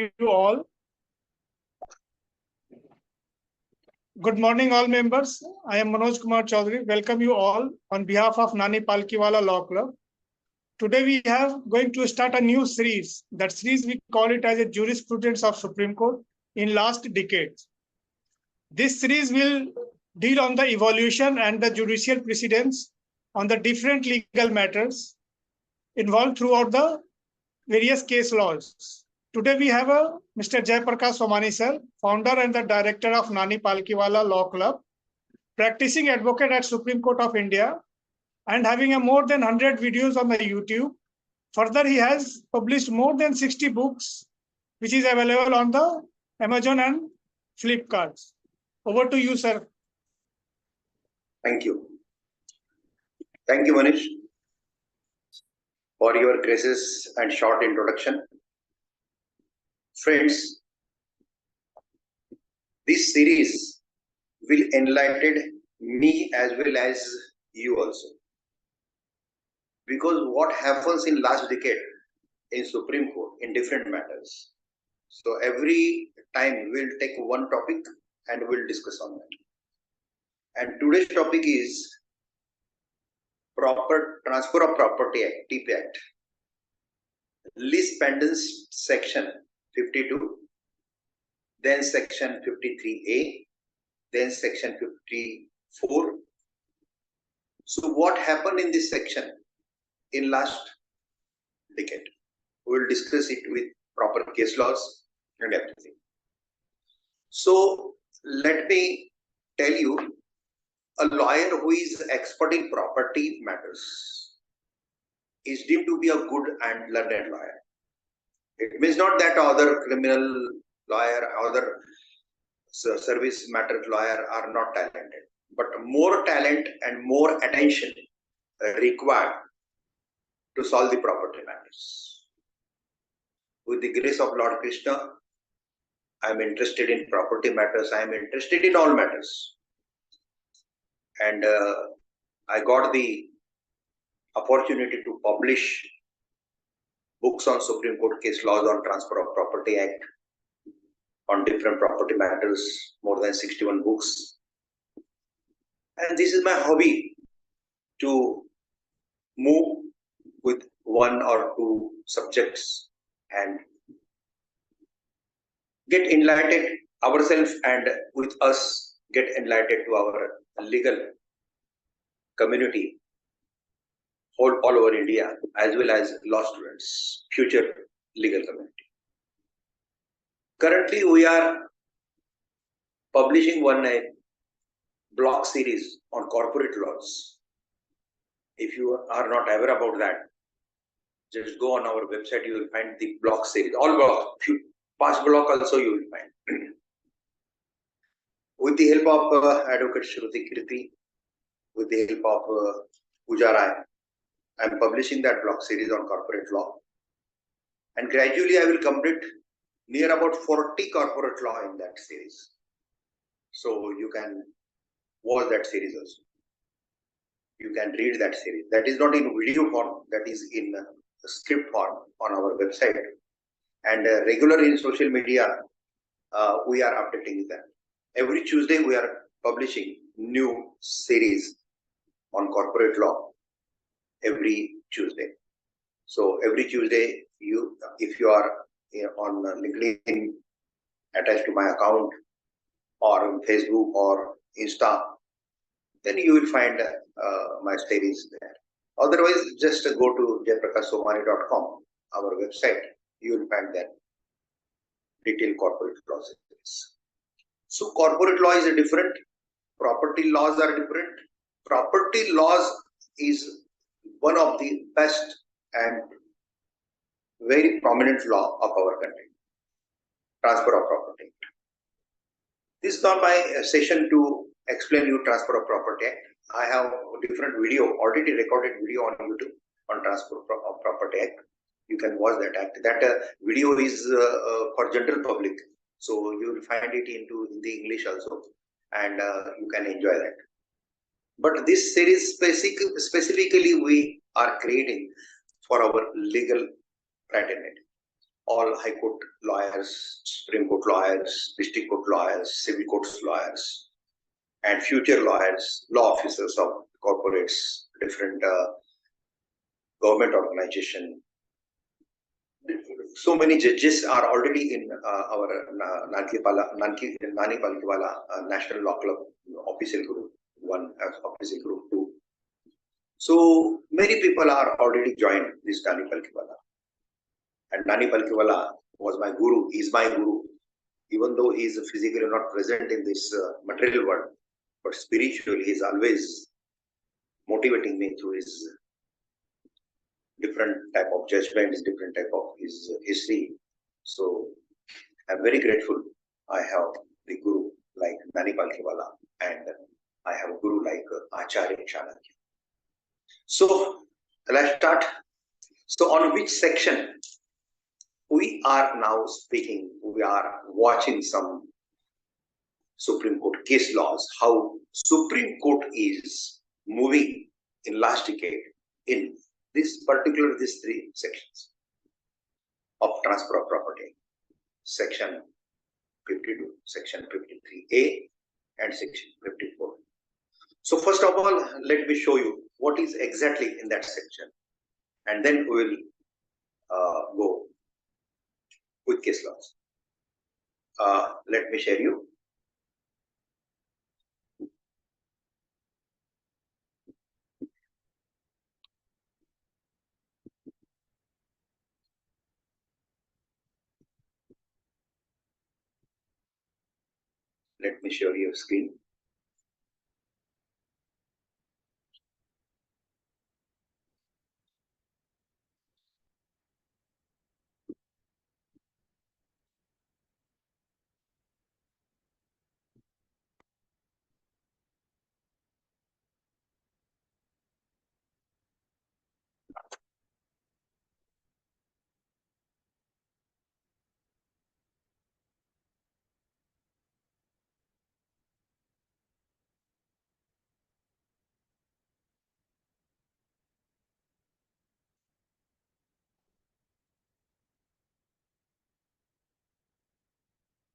you all. Good morning, all members. I am Manoj Kumar Chaudhary. Welcome you all on behalf of Nani Palkiwala Law Club. Today we have going to start a new series. That series we call it as a Jurisprudence of Supreme Court in last decades. This series will deal on the evolution and the judicial precedents on the different legal matters involved throughout the various case laws. Today we have Mr. Jayprakash Somani sir, founder and the director of Nani Palkiwala Law Club, practicing advocate at Supreme Court of India and having more than 100 videos on the YouTube. Further, he has published more than 60 books, which is available on the Amazon and Flipkart. Over to you, sir. Thank you. Thank you, Manish, for your gracious and short introduction. Friends, this series will enlighten me as well as you also. Because what happens in last decade in Supreme Court in different matters. So every time we'll take one topic and we'll discuss on that. And today's topic is Proper Transfer of Property Act, TP Act. Lis Pendence Section 52, then Section 53A, then Section 54. So what happened in this section in last decade? We will discuss it with proper case laws and everything. So let me tell you, a lawyer who is expert in property matters is deemed to be a good and learned lawyer. It means not that other criminal lawyer, other service matter lawyer are not talented, but more talent and more attention required to solve the property matters. With the grace of Lord Krishna, I am interested in property matters. I am interested in all matters. And I got the opportunity to publish books on Supreme Court case laws on Transfer of Property Act, on different property matters, more than 61 books. And this is my hobby, to move with one or two subjects and get enlightened ourselves and with us get enlightened to our legal community all over India, as well as law students, future legal community. Currently, we are publishing one blog series on corporate laws. If you are not aware about that, just go on our website, you will find the blog series, all blogs, past blog also you will find. With the help of Advocate Shruti Kirti, with the help of Pooja Rai, I am publishing that blog series on corporate law. And gradually I will complete near about 40 corporate law in that series. So you can watch that series also. You can read that series. That is not in video form, that is in script form on our website. And regular in social media, we are updating them. Every Tuesday we are publishing new series on corporate law. Every Tuesday. So every Tuesday, if you are on LinkedIn attached to my account, or on Facebook or Insta, then you will find my series there. Otherwise, just go to jayprakashsomani.com, our website. You will find that detailed corporate law series. So corporate law is different. Property laws are different. Property laws is one of the best and very prominent law of our country, Transfer of Property. This is not my session to explain you Transfer of Property Act. I have a different video, already recorded video on YouTube on Transfer of Property Act. You can watch that act. That video is for general public, so you will find it in the English also, and you can enjoy that. But this series specifically we are creating for our legal fraternity. all High Court lawyers, Supreme Court lawyers, District Court lawyers, Civil Courts lawyers, and future lawyers, law officers of corporates, different government organization. So many judges are already in our Nani Palkiwala National Law Club official group 1, official group 2. So many people are already joined this Nani Palkiwala. And Nani Palkiwala was my guru, is my guru, even though he is physically not present in this material world, but spiritually he is always motivating me through his different type of judgments, different type of his history. So I'm very grateful. I have the guru like Nani Palkiwala, and I have a guru like Acharya Chanakya. So let's start. So on which section we are now speaking? We are watching some Supreme Court case laws, how Supreme Court is moving in last decade in these 3 sections of transfer of property. Section 52, Section 53A, and Section 54. So first of all, let me show you what is exactly in that section, and then we will go with case laws. Let me share you. Let me share your screen.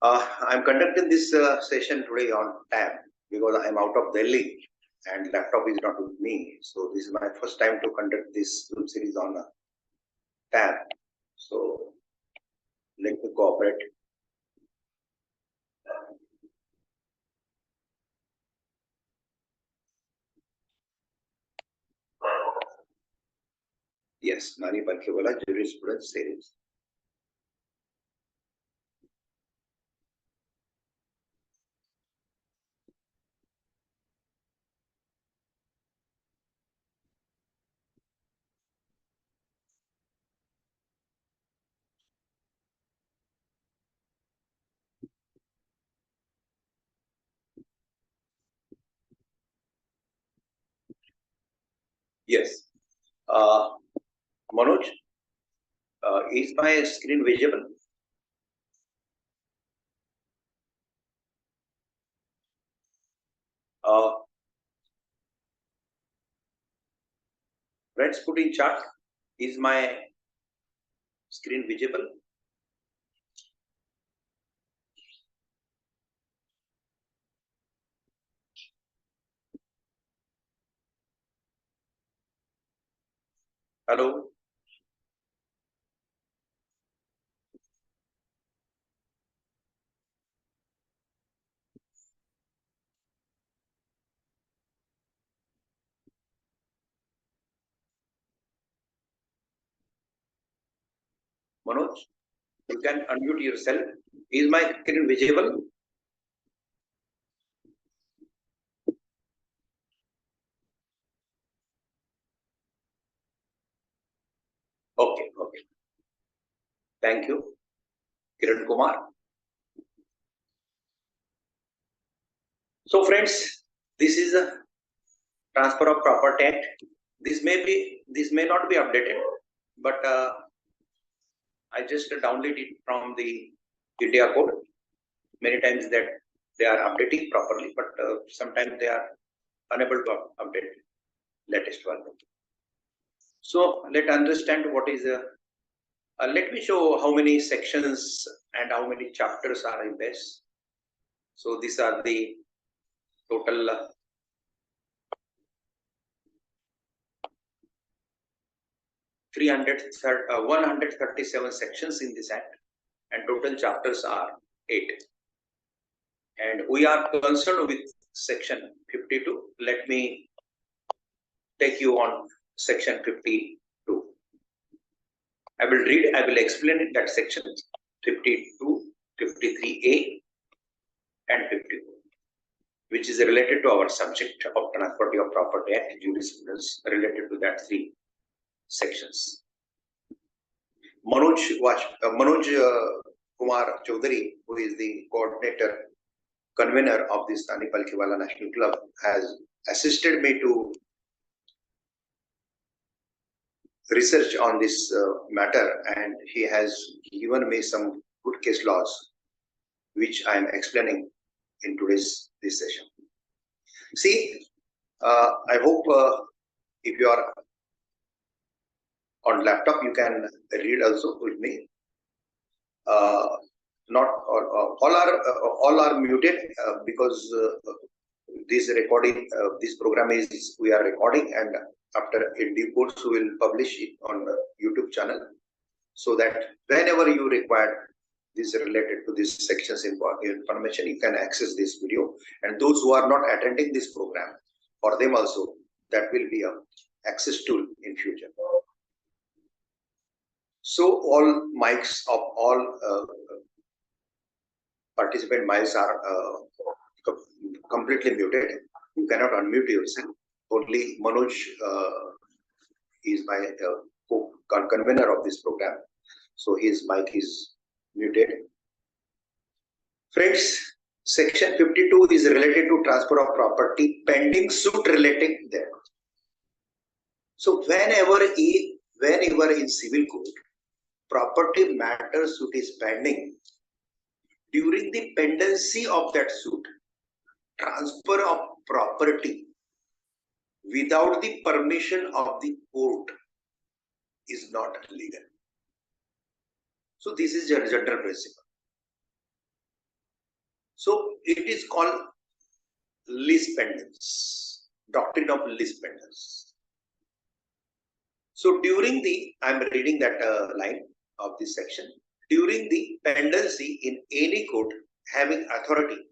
I'm conducting this session today on time because I'm out of Delhi and laptop is not with me. So this is my first time to conduct this Zoom series on tab. So let me cooperate. Yes, Nani Palkiwala Jurisprudence series. Yes. Manoj, is my screen visible? Friends, put in chat. Is my screen visible? Hello? Manoj, you can unmute yourself. Is my screen visible? Okay, okay. Thank you. Kiran Kumar. So friends, this is a Transfer of Property Act. This may not be updated, but I just downloaded it from the India code. Many times that they are updating properly, but sometimes they are unable to update latest one. So let's understand what is Let me show how many sections and how many chapters are in this. So these are the total 137 sections in this act, and total chapters are 8. And we are concerned with section 52. Let me take you on section 52. I will read, I will explain it, that section 52, 53A and 54, which is related to our subject of Transferability of Property Act jurisprudence, related to that 3 sections. Manoj Kumar Chaudhary, who is the coordinator, convener of this Nani Palkiwala National Club, has assisted me to research on this matter, and he has given me some good case laws, which I am explaining in today's this session. See, I hope if you are on laptop, you can read also with me. Not all are muted because this recording, this program is we are recording, and after in due course we will publish it on the YouTube channel, so that whenever you require this related to this sections information, you can access this video. And those who are not attending this program, for them also that will be a access tool in future. So all mics of all participant mics are completely muted. You cannot unmute yourself. Only Manoj is my convener of this program, so his mic is muted. Friends, section 52 is related to transfer of property pending suit relating there. So whenever in civil court property matter suit is pending, during the pendency of that suit, transfer of property without the permission of the court is not legal. So this is a general principle. So it is called Lis Pendence, doctrine of Lis Pendence. So during the, I am reading that line of this section, during the pendency in any court having authority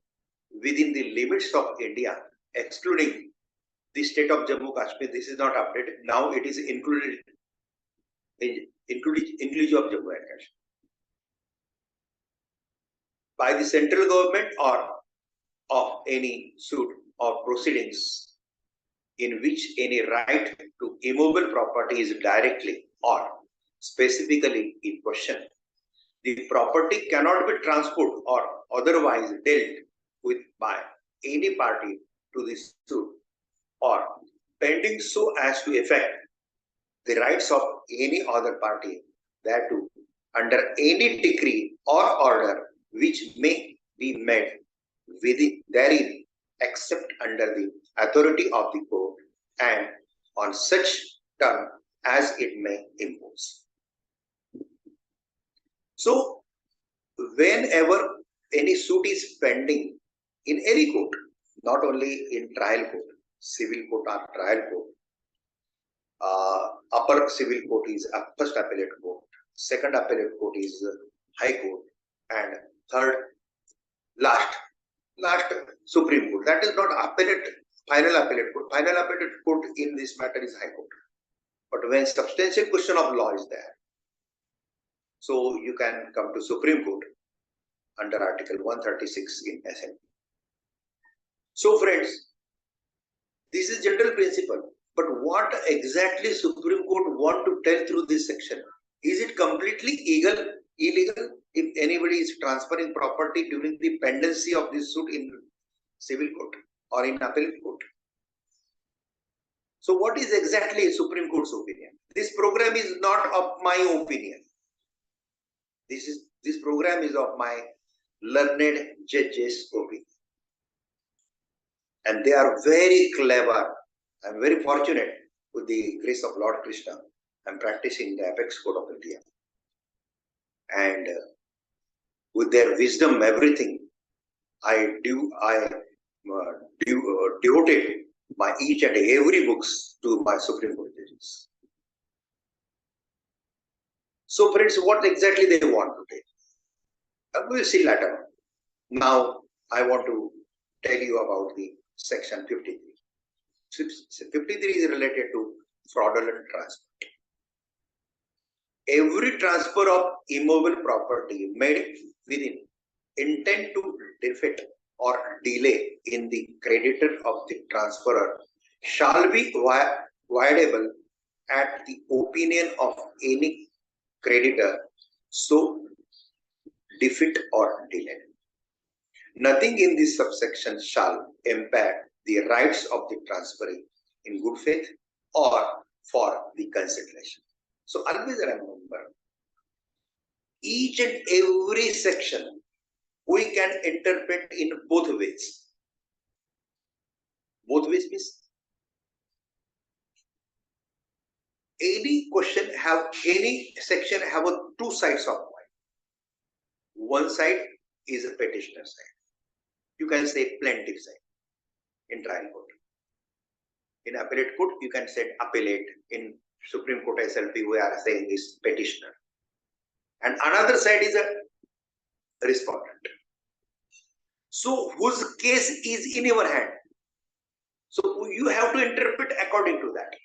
within the limits of India, excluding the state of Jammu Kashmir, this is not updated. Now it is included inclusion of Jammu and Kashmir, by the central government or of any suit or proceedings in which any right to immovable property is directly or specifically in question, the property cannot be transferred or otherwise dealt with by any party to the suit or pending so as to affect the rights of any other party thereto under any decree or order which may be made within therein, except under the authority of the court and on such term as it may impose. So whenever any suit is pending in any court, not only in trial court, civil court or trial court, upper civil court is first appellate court, second appellate court is high court, and third last Supreme Court. That is not final appellate court. Final appellate court in this matter is high court. But when substantial question of law is there, so you can come to Supreme Court under Article 136 in SN. So friends, this is general principle. But what exactly Supreme Court want to tell through this section? Is it completely illegal if anybody is transferring property during the pendency of this suit in civil court or in appellate court? So what is exactly Supreme Court's opinion? This program is not of my opinion. This program is of my learned judges' opinion. And they are very clever. I am very fortunate with the grace of Lord Krishna. I am practicing the apex code of India. and with their wisdom, everything, I devoted my each and every books to my Supreme Court judges. So friends, what exactly they want today? We will see later. Now I want to tell you about the section 53. 53 is related to fraudulent transfer. Every transfer of immovable property made within intent to defeat or delay in the creditor of the transferor shall be viable at the opinion of any creditor so defeat or delay. Nothing in this subsection shall impair the rights of the transferee in good faith or for the consideration. So always remember, each and every section we can interpret in both ways. Both ways means any section have two sides of coin. One side is a petitioner side. You can say plaintiff side in trial court. In appellate court, you can say appellate. In Supreme Court SLP, we are saying is petitioner. And another side is a respondent. So whose case is in your hand? So you have to interpret according to that.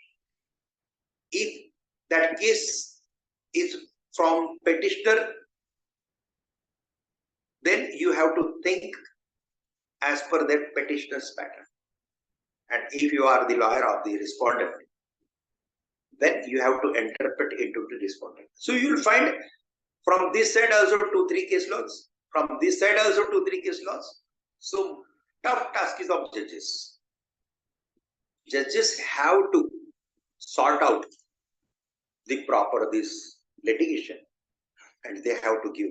If that case is from petitioner, then you have to think as per that petitioner's pattern. And if you are the lawyer of the respondent, then you have to interpret into the respondent. So you will find from this side also 2-3 case laws, from this side also 2-3 case laws. So tough task is of judges. Judges have to sort out the proper this litigation and they have to give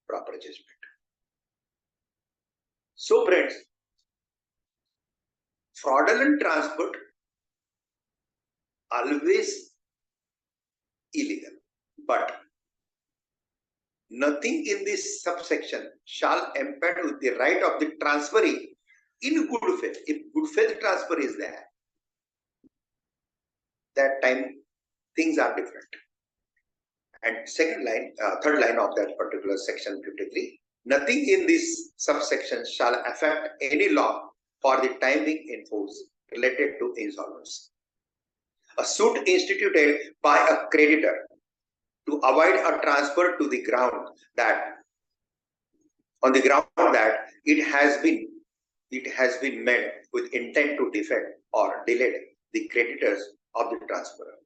proper judgment. So friends, fraudulent transfer always illegal, but nothing in this subsection shall impair with the right of the transferee in good faith. If good faith transfer is there, that time things are different. And third line of that particular section 53, nothing in this subsection shall affect any law for the time being in force related to insolvency. A suit instituted by a creditor to avoid a transfer to the ground that it has been made with intent to defeat or delay the creditors of the transferor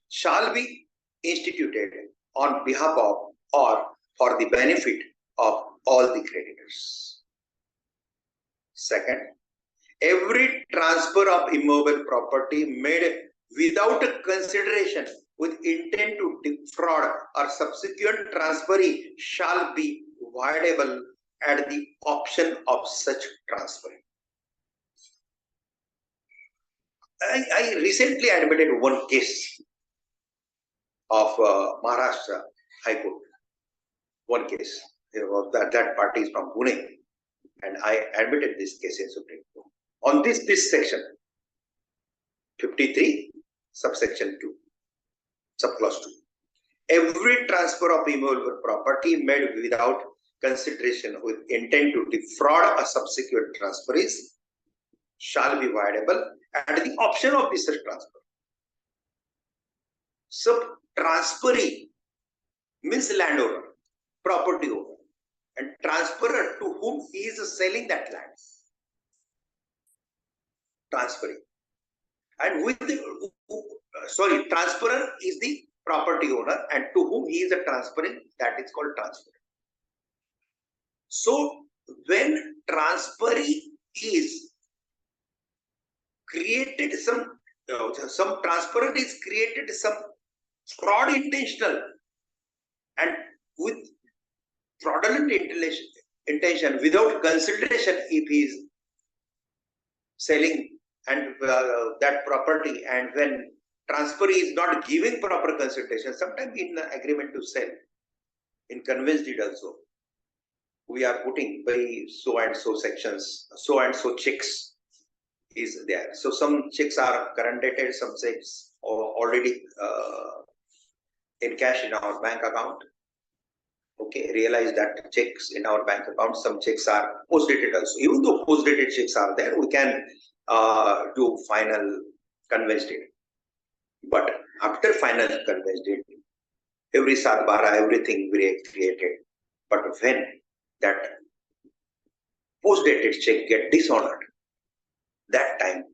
shall be instituted on behalf of or for the benefit of all the creditors. Second, every transfer of immovable property made without consideration with intent to defraud or subsequent transferee shall be viable at the option of such transfer. I recently admitted one case of Maharashtra High Court. One case. That party is from Pune. And I admitted this case in Supreme Court. On this section, 53, subsection 2, subclause 2. Every transfer of immovable property made without consideration with intent to defraud a subsequent transferees shall be viable at the option of this transfer. So transferee means landowner, property owner, and transferor to whom he is selling that land. Transferee. And with the transferor is the property owner, and to whom he is transferring, that is called transfer. So when transferee is created some transferor is created some fraud intentional, and with fraudulent intention without consideration if he is selling and that property, and when transferee is not giving proper consideration, sometimes in agreement to sell, in conveyance deed also, we are putting by so and so sections, so and so checks is there. So some checks are current dated, some checks are already in cash in our bank account. Okay, realize that checks in our bank account, some checks are post-dated also. Even though post-dated checks are there, we can do final conveyance deed. But after final conveyance deed, every sadbara, everything we created. But when that post-dated check get dishonored, that time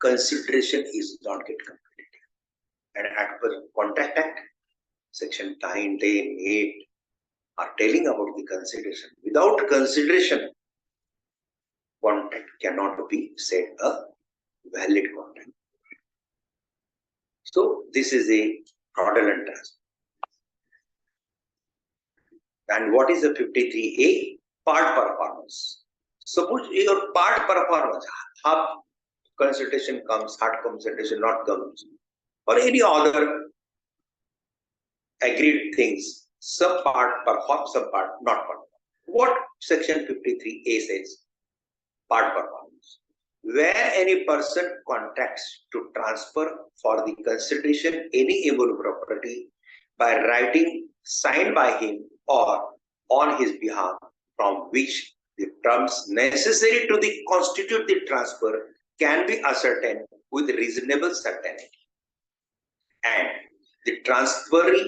consideration is not get completed. And as per Contract Act, Section 9, 10, 8 are telling about the consideration. Without consideration, contract cannot be said a valid contract. So this is a fraudulent transfer. And what is the 53A? Part performance. Suppose your part performance, half consultation comes, hard consultation not comes, or any other agreed things, some part perform, some part not perform. What Section 53A says? Part performance. Where any person contracts to transfer for the consideration any immovable property by writing signed by him or on his behalf, from which the terms necessary to constitute the transfer can be ascertained with reasonable certainty, and the transferee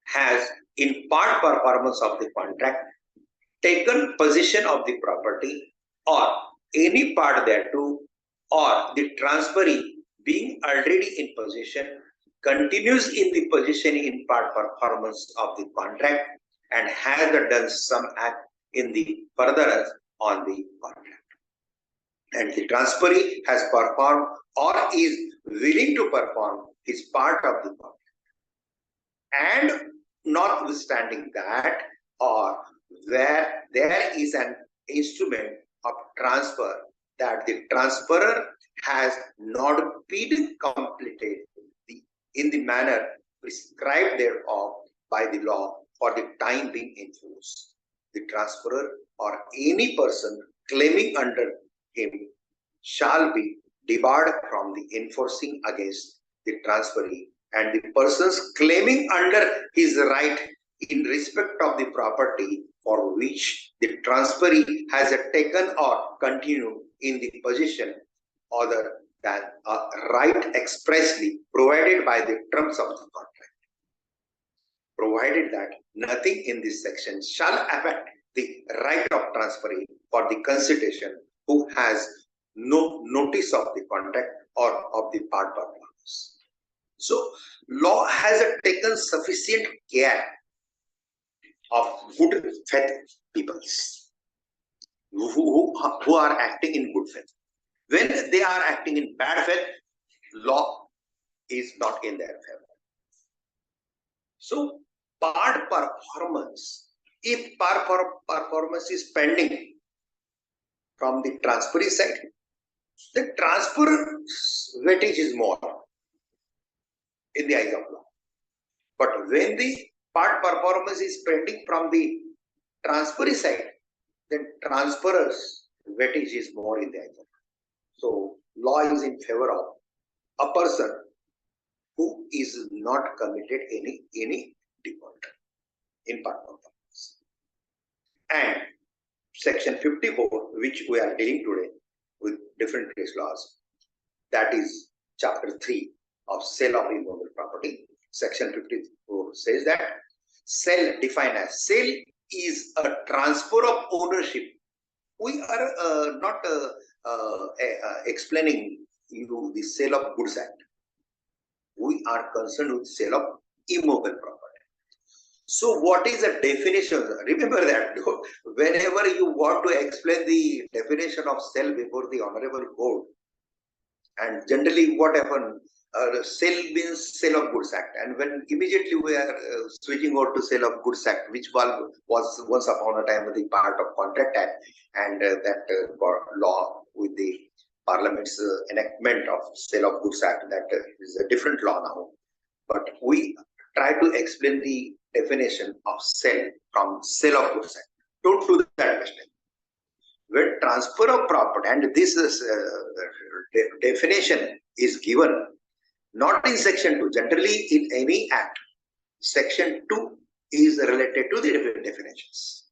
has, in part performance of the contract, taken possession of the property or any part thereto, or the transferee being already in possession continues in the possession in part performance of the contract and has done some act in the furtherance on the contract, and the transferee has performed or is willing to perform his part of the contract, and notwithstanding that, or where there is an instrument of transfer that the transferor has not been completed in the manner prescribed thereof by the law for the time being enforced, the transferor or any person claiming under him shall be debarred from the enforcing against the transferee, and the persons claiming under his right in respect of the property for which the transferee has taken or continued in the possession other than a right expressly provided by the terms of the contract, provided that nothing in this section shall affect the right of transferee for the consideration who has no notice of the contract or of the part performance. So, law has taken sufficient care of good faith peoples who are acting in good faith. When they are acting in bad faith, law is not in their favor. So, part performance, if part performance is pending from the transferee side, the transfer weightage is more in the eyes of law. But when the part performance is pending from the transferee side, then transferor's weightage is more in the eyes of law. So, law is in favor of a person who is not committed any default in part performance. And Section 54, which we are dealing today with different case laws, that is Chapter 3 of Sale of Immovable Property. Section 54 says that sale defined as sale is a transfer of ownership. We are not explaining you the Sale of Goods Act. We are concerned with sale of immovable property. So what is the definition? Remember that whenever you want to explain the definition of sale before the Honorable Court, and generally what happened, sale means Sale of Goods Act, and when immediately we are switching over to Sale of Goods Act, which was once upon a time the part of Contract Act, and that law with the Parliament's enactment of Sale of Goods Act, that is a different law now. But we try to explain the definition of sale from sale of goods. Don't do that mistake. When transfer of property, and this is definition is given not in section 2, generally in any act, section 2 is related to the definitions.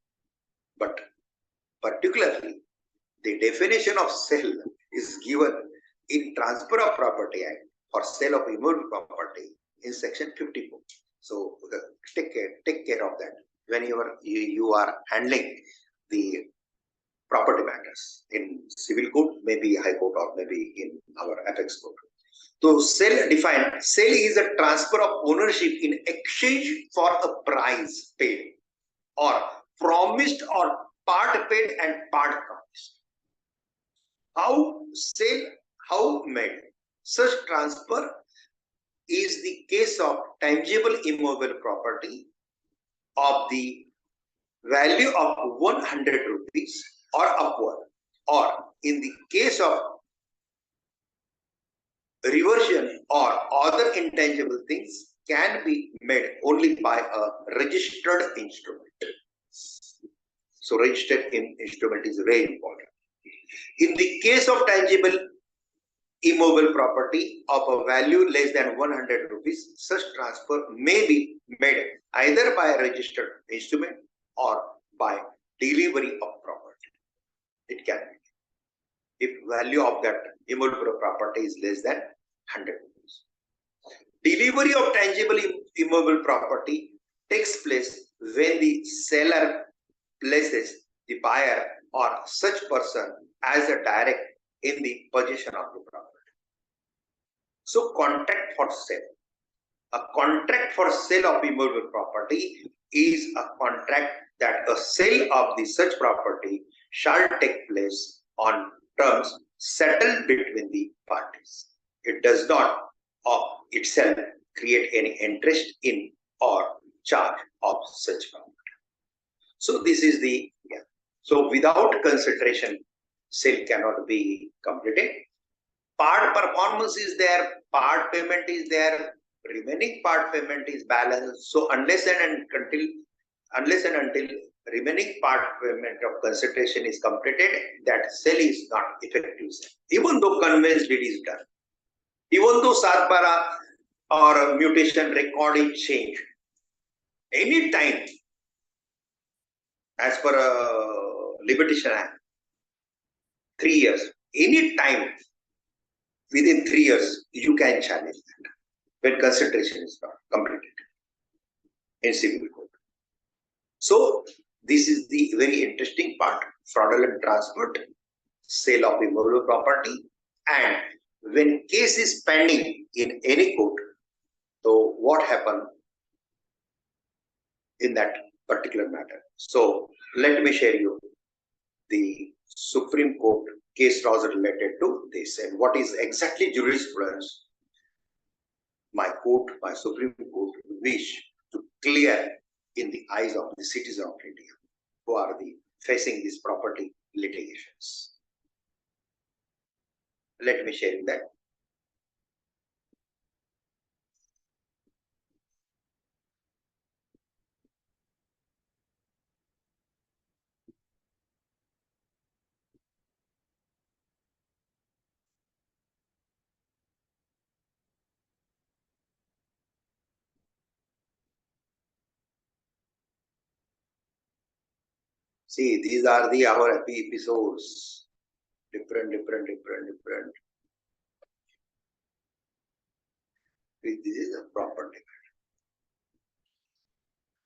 But particularly, the definition of sale is given in Transfer of Property Act for sale of immovable property in section 54. So take care of that when you are handling the property matters in civil court, maybe high court, or maybe in our apex court. So sale defined, sale is a transfer of ownership in exchange for a price paid or promised or part paid and part promised. How made? Such transfer is the case of tangible immovable property of the value of 100 rupees or upward, or in the case of reversion or other intangible things can be made only by a registered instrument. So registered instrument is very important. In the case of tangible immovable property of a value less than 100 rupees, such transfer may be made either by a registered instrument or by delivery of property. It can be, if value of that immovable property is less than 100 rupees. Delivery of tangible immovable property takes place when the seller places the buyer or such person as a direct in the possession of the property. So contract for sale. A contract for sale of immovable property is a contract that a sale of the such property shall take place on terms settled between the parties. It does not of itself create any interest in or charge of such property. So this is the, So without consideration, sale cannot be completed. Part performance is there, part payment is there, remaining part payment is balanced. So unless and until remaining part payment of consideration is completed, that sale is not effective sale. Even though conveyance deed is done, even though sarpara or mutation record is changed, any time as per Limitation Act, 3 years, any time within 3 years, you can challenge that when consideration is not completed in civil court. So this is the very interesting part: fraudulent transfer, sale of immovable property, and when case is pending in any court, so what happened in that particular matter. So let me share you the Supreme Court case laws related to this and what is exactly jurisprudence my Supreme Court wish to clear in the eyes of the citizens of India who are facing these property litigations. Let me share that. See, these are our happy episodes. Different. This is a property.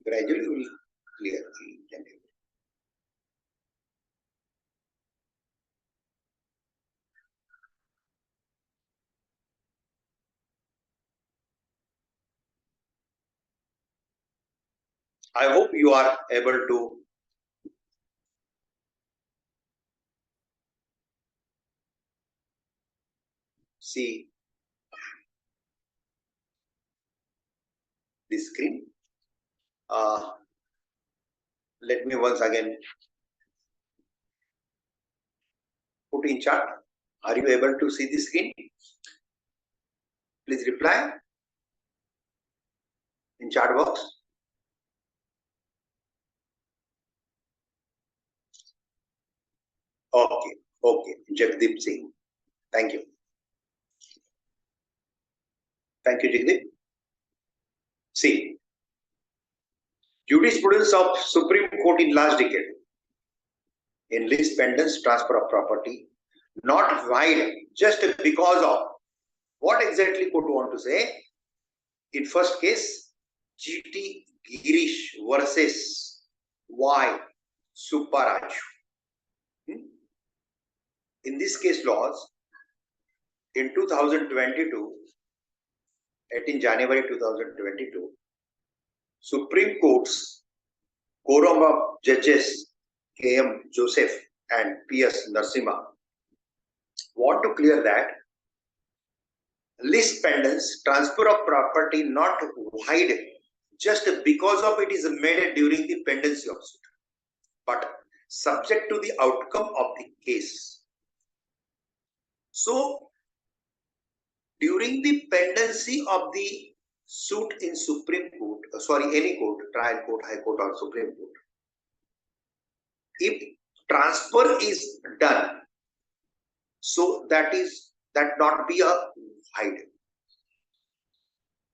Gradually we will clear each and every. I hope you are able to see the screen. Let me once again put in chart. Are you able to see the screen? Please reply in chat box. Okay. Jagdeep Singh. Thank you. Thank you, Jagdeep. See, jurisprudence of Supreme Court in last decade in Lis Pendence transfer of property, not wide just because of what exactly court want to say. In first case, GT Girish versus Y Supparaju. In this case laws, in 2022, 18 January 2022, Supreme Court's quorum of judges K.M. Joseph and P.S. Narasimha want to clear that Lis Pendence transfer of property not wide just because of it is made during the pendency of suit, but subject to the outcome of the case. So, during the pendency of the suit in Supreme Court, any court, trial court, high court or Supreme Court, if transfer is done, so that not be a wide.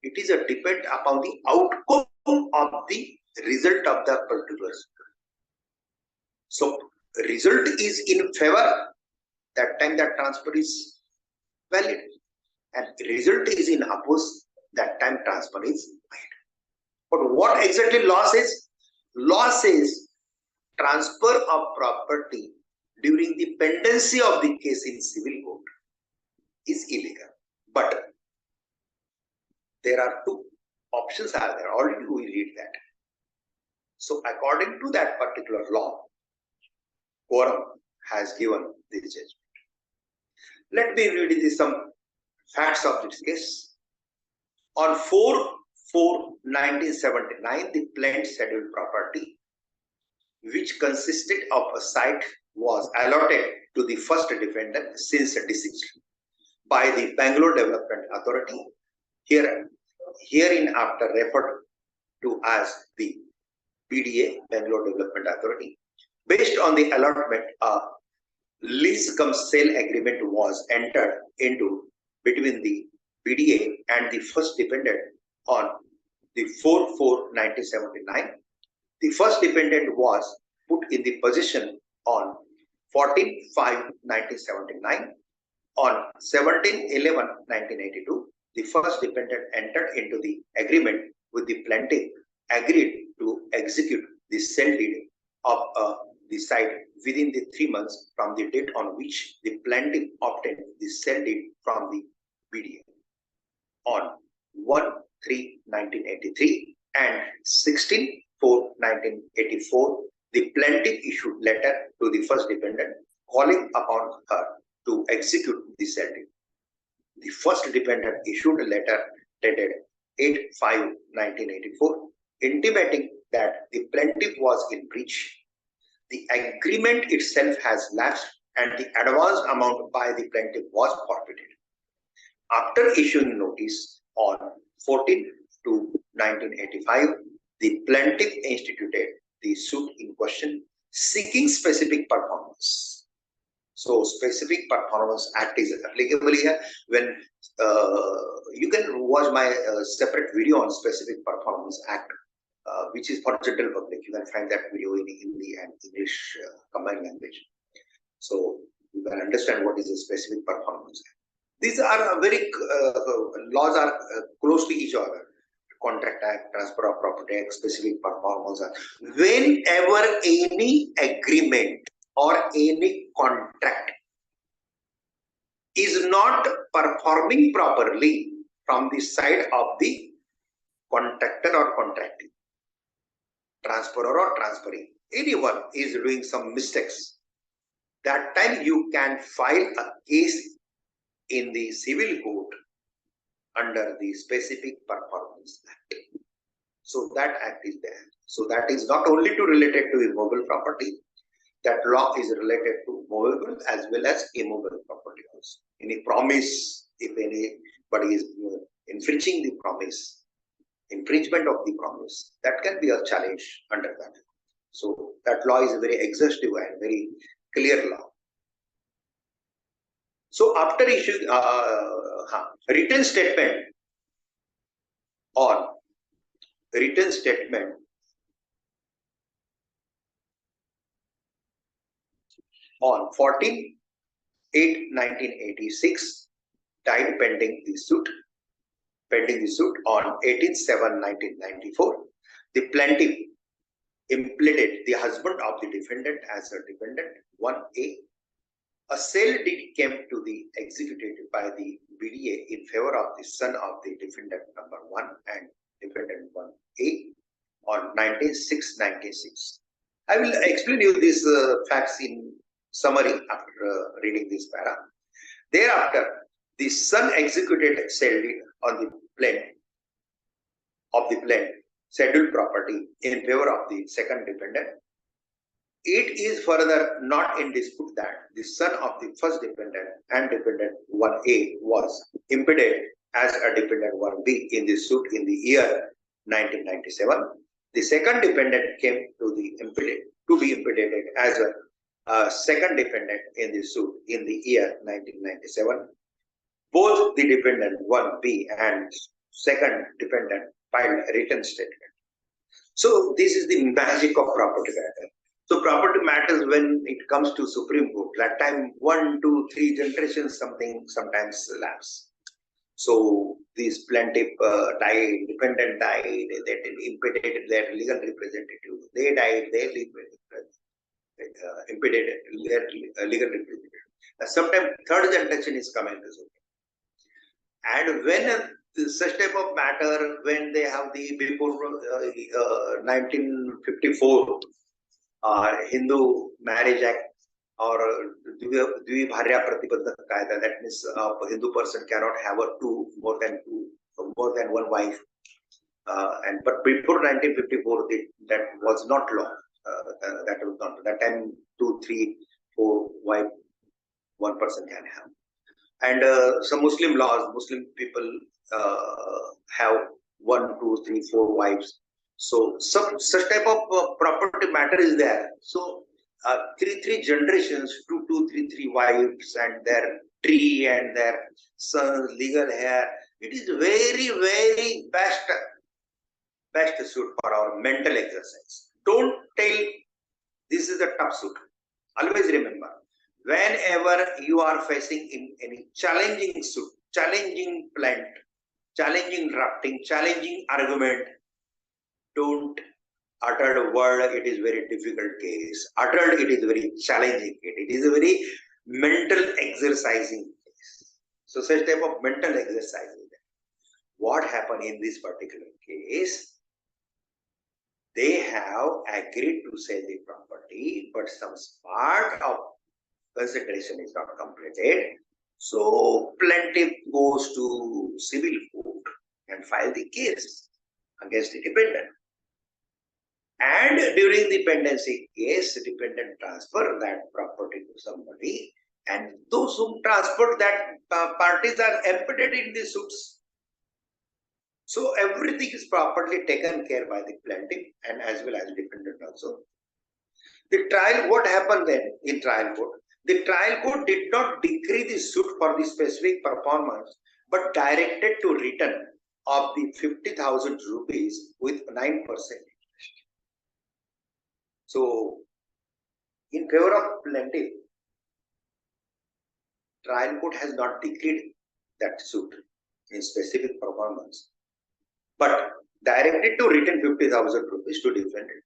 It is a depend upon the outcome of the result of the particular suit. So result is in favor, that time that transfer is valid, and result is in oppose, that time transfer is valid. But what exactly law says? Law says transfer of property during the pendency of the case in civil court is illegal. But there are two options are there. Already we read that. So according to that particular law, quorum has given this judgment. Let me read you some facts of this case. On 4/4/1979, the planned scheduled property, which consisted of a site, was allotted to the first defendant since deceased by the Bangalore Development Authority, hereinafter referred to as the BDA, Bangalore Development Authority. Based on the allotment, a lease cum sale agreement was entered into between the BDA and the first defendant on the 4/4/1979. The first defendant was put in the possession on 14/5/1979. On 17/11/1982, the first defendant entered into the agreement with the plaintiff, agreed to execute the sale deed of the site within the 3 months from the date on which the plaintiff obtained the sale deed from the BDA. On 1/3/1983 and 16/4/1984, the plaintiff issued letter to the first defendant calling upon her to execute the sale deed. The first defendant issued a letter dated 8/5/1984 intimating that the plaintiff was in breach. The agreement itself has lapsed and the advanced amount by the plaintiff was forfeited. After issuing notice on 14/2/1985, the plaintiff instituted the suit in question seeking specific performance. So Specific Performance Act is applicable here. When you can watch my separate video on Specific Performance Act, which is for general public. You can find that video in Hindi and English combined language. So you can understand what is a Specific Performance Act. These are very laws are close to each other. Contract Act, Transfer of Property Act, Specific Performance Act. Whenever any agreement or any contract is not performing properly from the side of the contractor or contracting, transferor or transferring, anyone is doing some mistakes, that time you can file a case in the civil court under the Specific Performance Act. So that act is there. So that is not only related to immovable property, that law is related to movable as well as immovable property also. Any promise, if anybody is infringing the promise, infringement of the promise, that can be a challenge under that. So that law is very exhaustive and very clear law. So after issuing written statement on written statement on 14/8/1986, died pending the suit on 18/7/1994. The plaintiff implicated the husband of the defendant as a defendant 1A. A sale deed came to the executed by the BDA in favor of the son of the defendant number 1 and defendant 1A on 19/6/96. I will explain you these facts in summary after reading this para. Thereafter, the son executed sale deed on the plane scheduled property in favor of the second defendant. It is further not in dispute that the son of the first defendant and defendant 1A was impeded as a defendant 1B in the suit in the year 1997. The second defendant came to be impeded as a second defendant in the suit in the year 1997. Both the defendant 1B and second defendant filed a written statement. So this is the magic of property matter. So property matters when it comes to Supreme Court. That time 1, 2, 3 generations sometimes lapse. So this plaintiff died, defendant died, they impeded their legal representative. They died, they impeded their legal representative. Sometimes third generation is coming to Supreme. And when such type of matter, when they have the before 1954 Hindu Marriage Act or Dvibharya Pratibandhak Kaida, that means a Hindu person cannot have more than one wife. But before 1954, that was not law. That was not. That time 2, 3, 4 wife one person can have. And some Muslim laws, Muslim people have 1, 2, 3, 4 wives. So such type of property matter is there. So 3 generations, 2, 3 wives and their tree and their sons, legal heir. It is very, very best suit for our mental exercise. Don't tell this is a tough suit. Always remember, whenever you are facing in any challenging suit, challenging plaint, challenging drafting, challenging argument, don't utter the word, it is very difficult case. Uttered, it is very challenging case. It is a very mental exercising case. So such type of mental exercise is there. What happened in this particular case? They have agreed to sell the property, but some part of consideration is not completed. So plaintiff goes to civil court and file the case against the defendant. And during the pendency case, the defendant transfer that property to somebody, and those who transfer that parties are embedded in the suits. So everything is properly taken care by the plaintiff and as well as defendant also. The trial, what happened then in trial court? The trial court did not decree the suit for the specific performance, but directed to return of the 50,000 rupees with 9%. So, in favor of plaintiff, trial court has not decreed that suit in specific performance, but directed to return 50,000 rupees to defendant.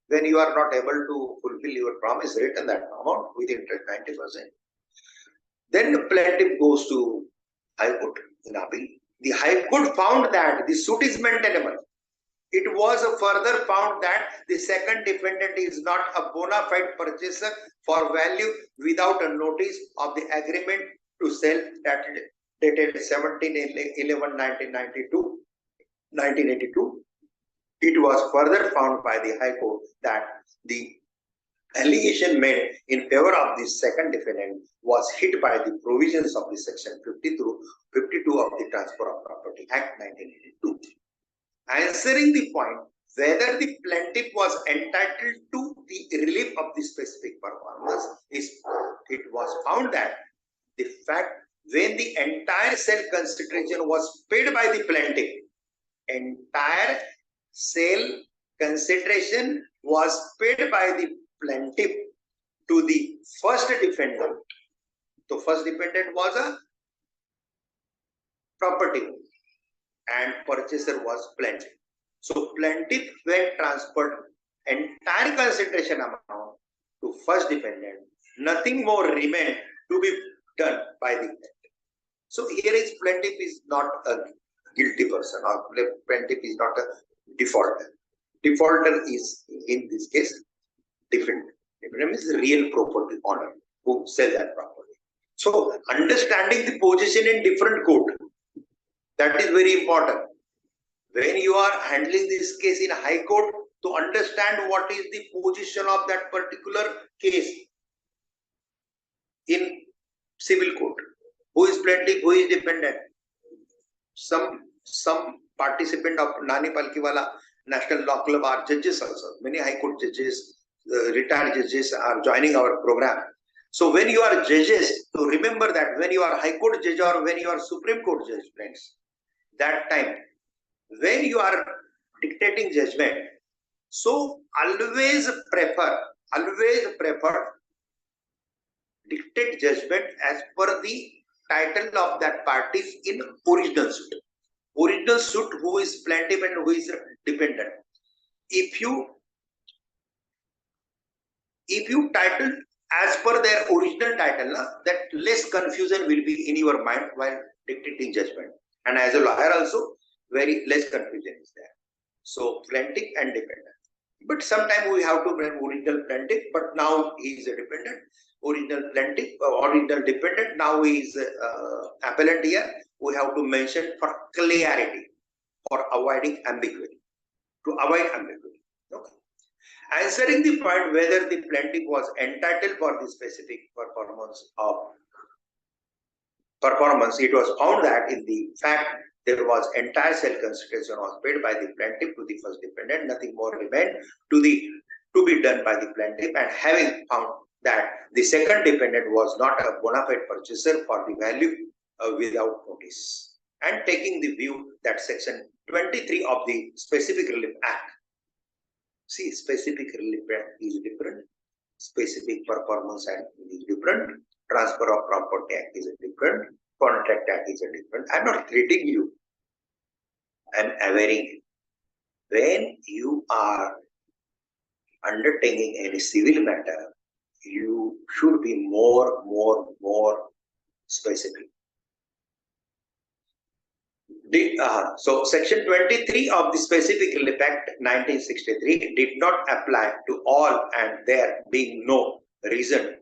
When you are not able to fulfill your promise, return that amount with interest 90%. Then the plaintiff goes to High Court in appeal. The High Court found that the suit is maintainable. It was further found that the second defendant is not a bona fide purchaser for value without a notice of the agreement to sell that dated 17/11/1982. It was further found by the High Court that the allegation made in favor of the second defendant was hit by the provisions of the section 52 of the Transfer of Property Act 1982. Answering the point whether the plaintiff was entitled to the relief of the specific performance, it was found that the fact when the entire sale consideration was paid by the plaintiff, entire sale consideration was paid by the plaintiff to the first defendant. So first defendant was a property owner and purchaser was plaintiff. So plaintiff when transferred entire consideration amount to first defendant, nothing more remained to be done by the plaintiff. So here is plaintiff is not a guilty person or plaintiff is not a defaulter. Defaulter is in this case defendant. Defendant is the real property owner who sells that property. So understanding the position in different court, that is very important. When you are handling this case in high court, to understand what is the position of that particular case in civil court. Who is plaintiff, who is defendant? Some participant of Nani Palkiwala National Law Club are judges also. Many high court judges, retired judges are joining our program. So when you are judges, to remember that when you are high court judge or when you are Supreme Court judge, friends, that time when you are dictating judgment, so always prefer dictate judgment as per the title of that parties in original suit. Original suit, who is plaintiff and who is defendant. If you title as per their original title, that less confusion will be in your mind while dictating judgment. And as a lawyer also, very less confusion is there. So plaintiff and defendant. But sometimes we have to bring original plaintiff, but now he is a defendant. Original plaintiff, original defendant, now he is appellant here. We have to mention for clarity, for avoiding ambiguity, to avoid ambiguity. Okay. Answering the point whether the plaintiff was entitled for the specific performance, it was found that in the fact there was entire sale consideration was paid by the plaintiff to the first defendant, nothing more remained to be done by the plaintiff, and having found that the second defendant was not a bona fide purchaser for the value without notice, and taking the view that section 23 of the Specific Relief Act, see, specific relief act is different, specific performance act is different, transfer of property act is different, contract act is different. I am not treating you, I am averring you. When you are undertaking any civil matter, you should be more specific. So section 23 of the Specific Relief Act 1963 did not apply to all, and there being no reason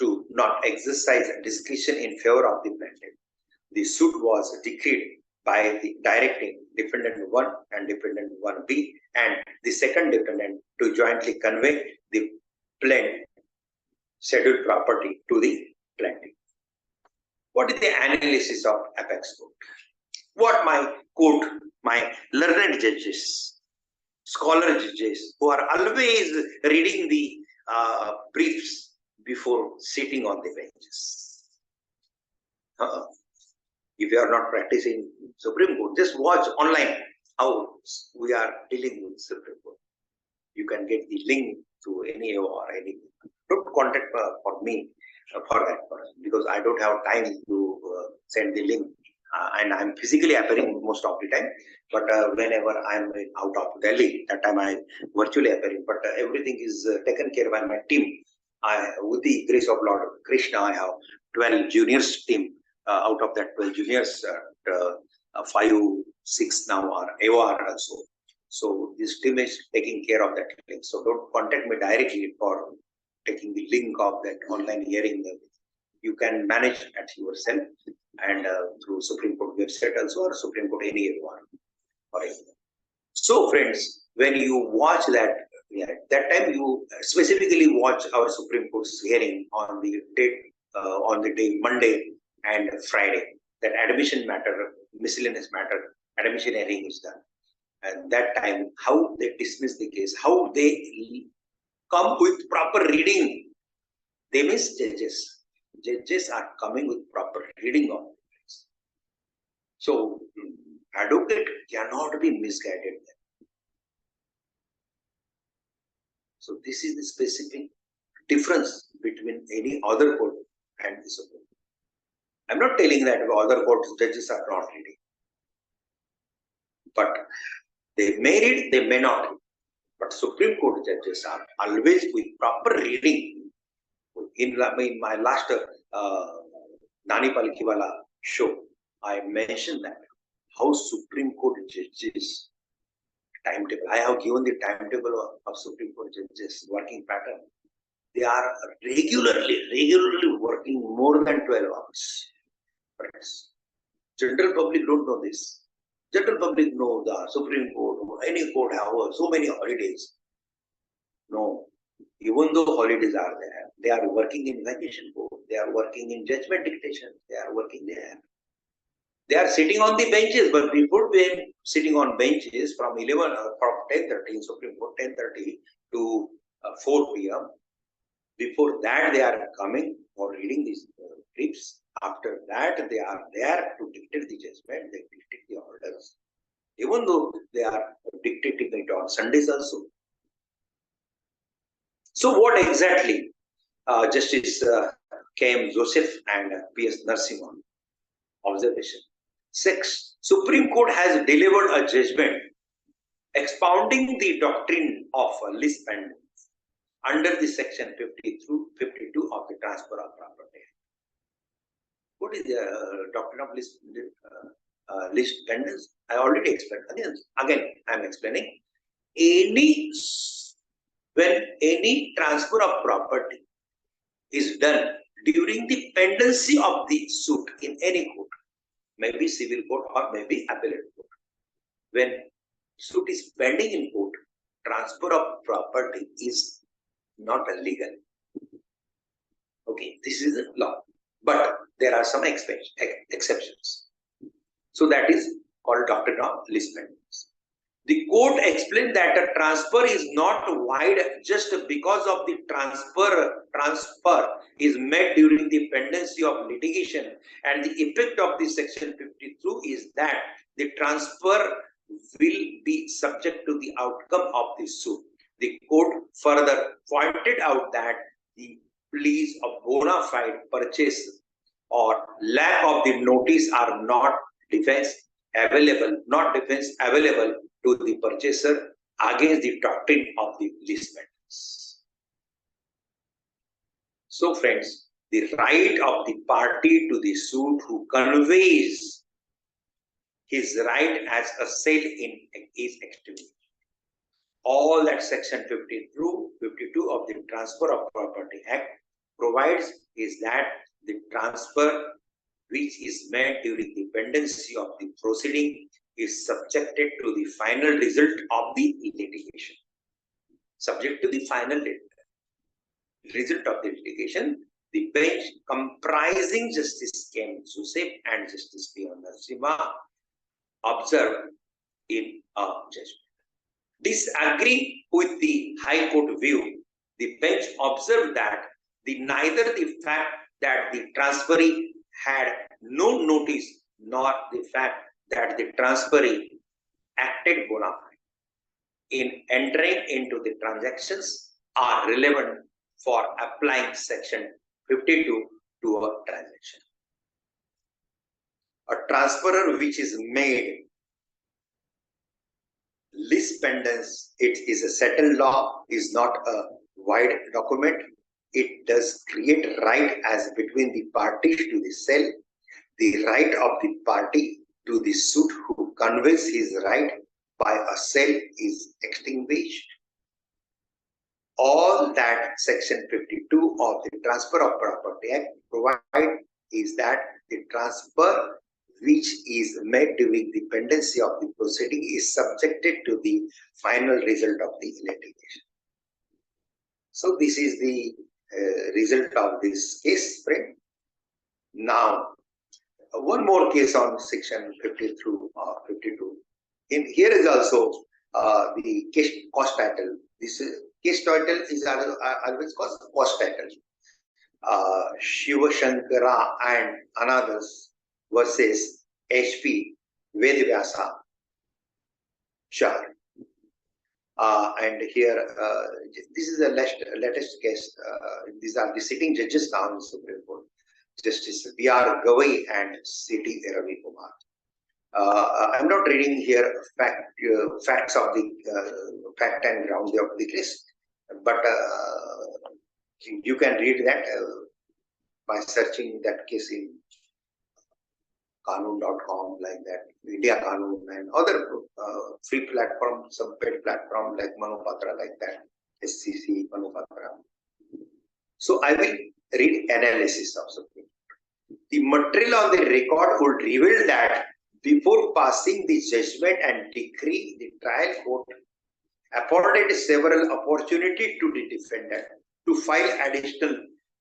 to not exercise discretion in favor of the plaintiff, the suit was decreed by the directing defendant 1 and defendant 1B and the second defendant to jointly convey the plaintiff scheduled property to the plaintiff. What is the analysis of apex court? What my learned judges, scholar judges, who are always reading the briefs before sitting on the benches. If you are not practicing Supreme Court, just watch online how we are dealing with Supreme Court. You can get the link to any or anything. Don't contact for me for that person, because I don't have time to send the link. And I'm physically appearing most of the time, but whenever I'm out of Delhi, that time I'm virtually appearing. But everything is taken care by my team. With the grace of Lord Krishna, I have 12 juniors team. Out of that 12 juniors, 5, 6 now are AOR also. So this team is taking care of that link. So don't contact me directly for taking the link of that online hearing. You can manage at yourself and through Supreme Court website also, or Supreme Court any AOR. So friends, when you watch that, that time you specifically watch our Supreme Court's hearing on the day Monday and Friday. That admission matter, miscellaneous matter, admission hearing is done. And that time, how they dismiss the case, how they come with proper reading. They miss judges. judges are coming with proper reading of it. So, advocate cannot be misguided. So, this is the specific difference between any other court and the Supreme Court. I'm not telling that other courts judges are not reading, but they may read, they may not read. But Supreme Court judges are always with proper reading. In my last Nani Palkiwala show, I mentioned that how Supreme Court judges timetable. I have given the timetable of Supreme Court judges working pattern. They are regularly working more than 12 hours. Friends, general public don't know this. General public know the Supreme Court or any court have so many holidays. No, even though holidays are there, they are working in vacation court, they are working in judgment dictation, they are working there. They are sitting on the benches, but before them sitting on benches from 10:30 in Supreme Court, 10:30 to 4 p.m. Before that, they are coming for reading these briefs. After that, they are there to dictate the judgment, they dictate the orders. Even though they are dictating it on Sundays also. So what exactly Justice K.M. Joseph and P.S. Narasimhan observation? 6. Supreme Court has delivered a judgment expounding the doctrine of Lis Pendence under the section 50 through 52 of the Transfer of Property. What is the doctrine of Lis Pendence? I already explained. Again, I am explaining. When any transfer of property is done during the pendency of the suit in any court, maybe civil court or maybe appellate court, when suit is pending in court, transfer of property is not illegal. Okay, this is the law. But there are some exceptions. So that is called doctrine of Lis Pendence. The court explained that a transfer is not void just because of the transfer is made during the pendency of litigation, and the effect of the section 52 is that the transfer will be subject to the outcome of the suit. The court further pointed out that the pleas of bona fide purchase or lack of the notice are not defense available to the purchaser against the doctrine of the Lis Pendence. So friends, the right of the party to the suit who conveys his right as a sale is extinguished. All that section 50 through 52 of the Transfer of Property Act provides is that the transfer which is made during the pendency of the proceeding is subjected to the final result of the litigation. Subject to the final result of the litigation, the bench comprising Justice K.M. Joseph and Justice P.M. Narasimhan observed in a judgment. Disagree with the High Court view, the bench observed that neither the fact that the transferee had no notice nor the fact that the transferee acted bona fide in entering into the transactions are relevant for applying section 52 to a transaction. A transferor which is made Lis Pendence, it is a settled law, is not a void document. It does create right as between the parties to the sale. The right of the party to the suit who conveys his right by a sale is extinguished. All that section 52 of the Transfer of Property Act provides is that the transfer which is made during the pendency of the proceeding is subjected to the final result of the litigation. So this is the result of this case, friend. Now, one more case on section 50 through 52. Here is also the case cost title. This case title is always called cost title. Shivashankara and Anadas versus HP Vedavyasa Shah. And here, this is the latest case. These are the sitting judges now in Supreme Court, Justice B.R. Gavai and C.T. Ravi Kumar. I'm not reading here facts of the fact and ground of the case, but you can read that by searching that case in Kanun.com, like that, Media Kanun, and other free platforms, some paid platform like Manupatra, like that, SCC, Manupatra. So I will read analysis of something. The material on the record would reveal that before passing the judgment and decree, the trial court afforded several opportunities to the defendant to file additional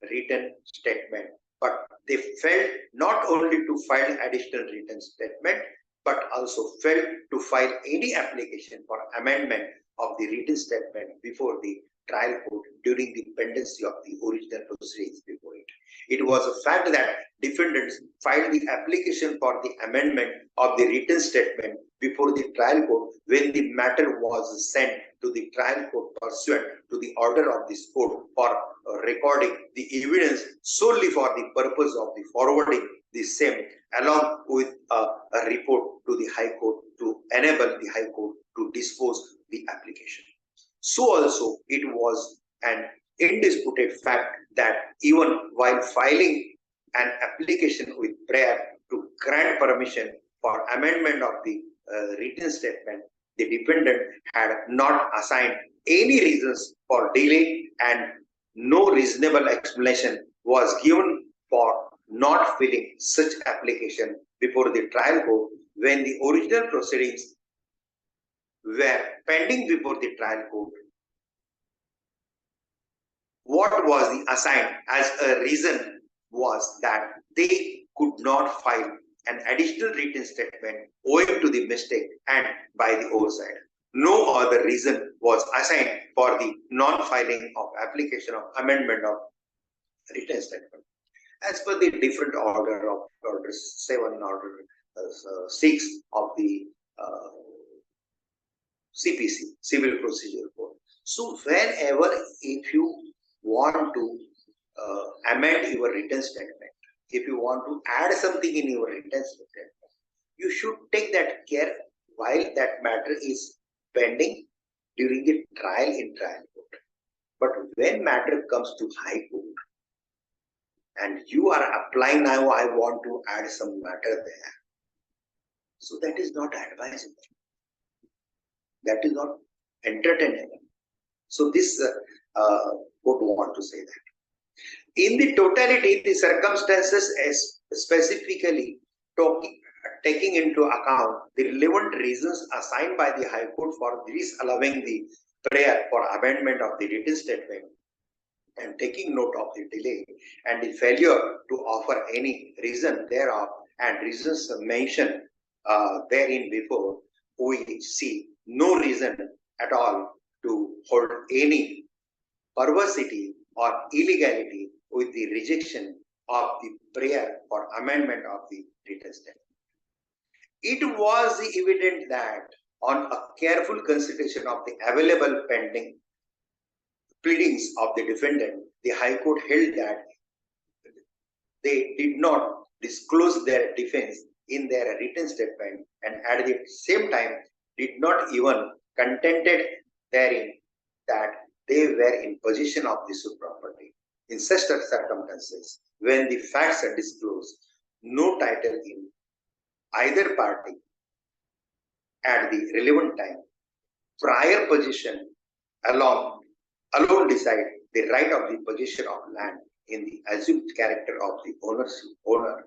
written statement. But they failed not only to file additional written statement, but also failed to file any application for amendment of the written statement before the trial court during the pendency of the original proceedings before it. It was a fact that defendants filed the application for the amendment of the written statement before the trial court when the matter was sent to the trial court pursuant to the order of this court for recording the evidence solely for the purpose of the forwarding the same along with a report to the High Court to enable the High Court to dispose the application. So also it was an indisputed fact that even while filing an application with prayer to grant permission for amendment of the written statement, the defendant had not assigned any reasons for delay and no reasonable explanation was given for not filling such application before the trial court when the original proceedings were pending before the trial court. What was the assigned as a reason was that they could not file an additional written statement owing to the mistake and by the oversight. No other reason was assigned for the non-filing of application of amendment of written statement. As per the different order of order 7, order 6 of the CPC, Civil Procedure Code. So whenever if you want to amend your written statement, if you want to add something in your written statement, you should take that care while that matter is pending during the trial in trial court. But when matter comes to High Court and you are applying now, I want to add some matter there. So that is not advisable. That is not entertainable. So this would want to say that. In the totality, the circumstances as specifically taking into account the relevant reasons assigned by the High Court for disallowing the prayer for amendment of the written statement and taking note of the delay and the failure to offer any reason thereof and reasons mentioned therein before, we see no reason at all to hold any perversity or illegality with the rejection of the prayer for amendment of the written statement. It was evident that on a careful consideration of the available pending pleadings of the defendant, the High Court held that they did not disclose their defense in their written statement and at the same time did not even contended therein that they were in possession of this property. In such circumstances, when the facts are disclosed, no title in either party at the relevant time, prior possession alone decide the right of the possession of land in the assumed character of the owner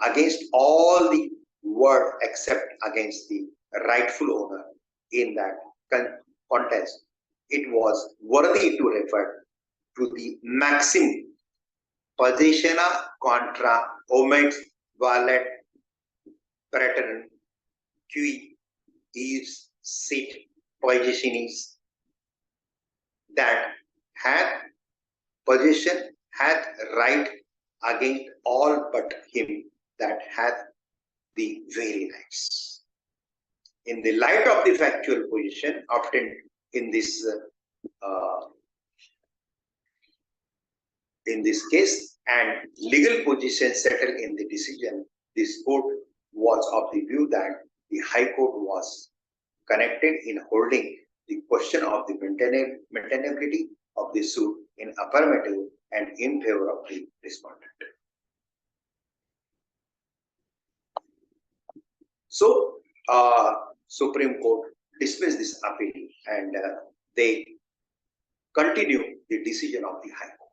against all the world except against the rightful owner in that contest. It was worthy to refer to the maxim possessiona contra omet valet praeterum qui is sit possessionis, that had possession hath right against all but him that hath the very rights. In the light of the factual position obtained in this case and legal position settled in the decision, this court was of the view that the High Court was connected in holding the question of the maintainability of the suit in affirmative and in favor of the respondent. So, Supreme Court dismissed this appeal and they continue the decision of the High Court.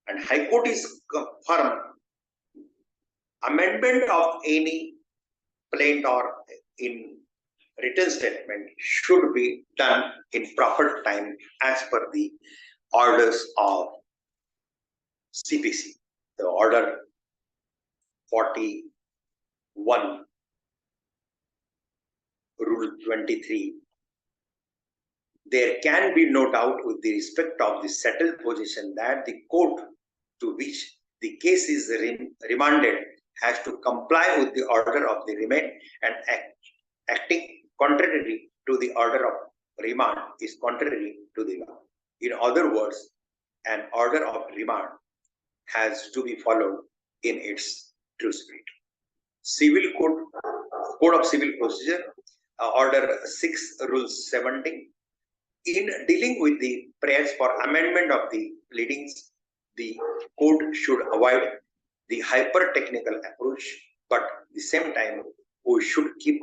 And High Court is firm. Amendment of any plaint or in written statement should be done in proper time as per the orders of CPC, the order 41, rule 23. There can be no doubt with the respect of the settled position that the court to which the case is remanded has to comply with the order of the remand, and acting contrary to the order of remand is contrary to the law. In other words, an order of remand has to be followed in its true spirit. Civil Code of Civil Procedure, Order 6, Rule 17. In dealing with the prayers for amendment of the pleadings, the court should avoid the hyper-technical approach, but at the same time, we should keep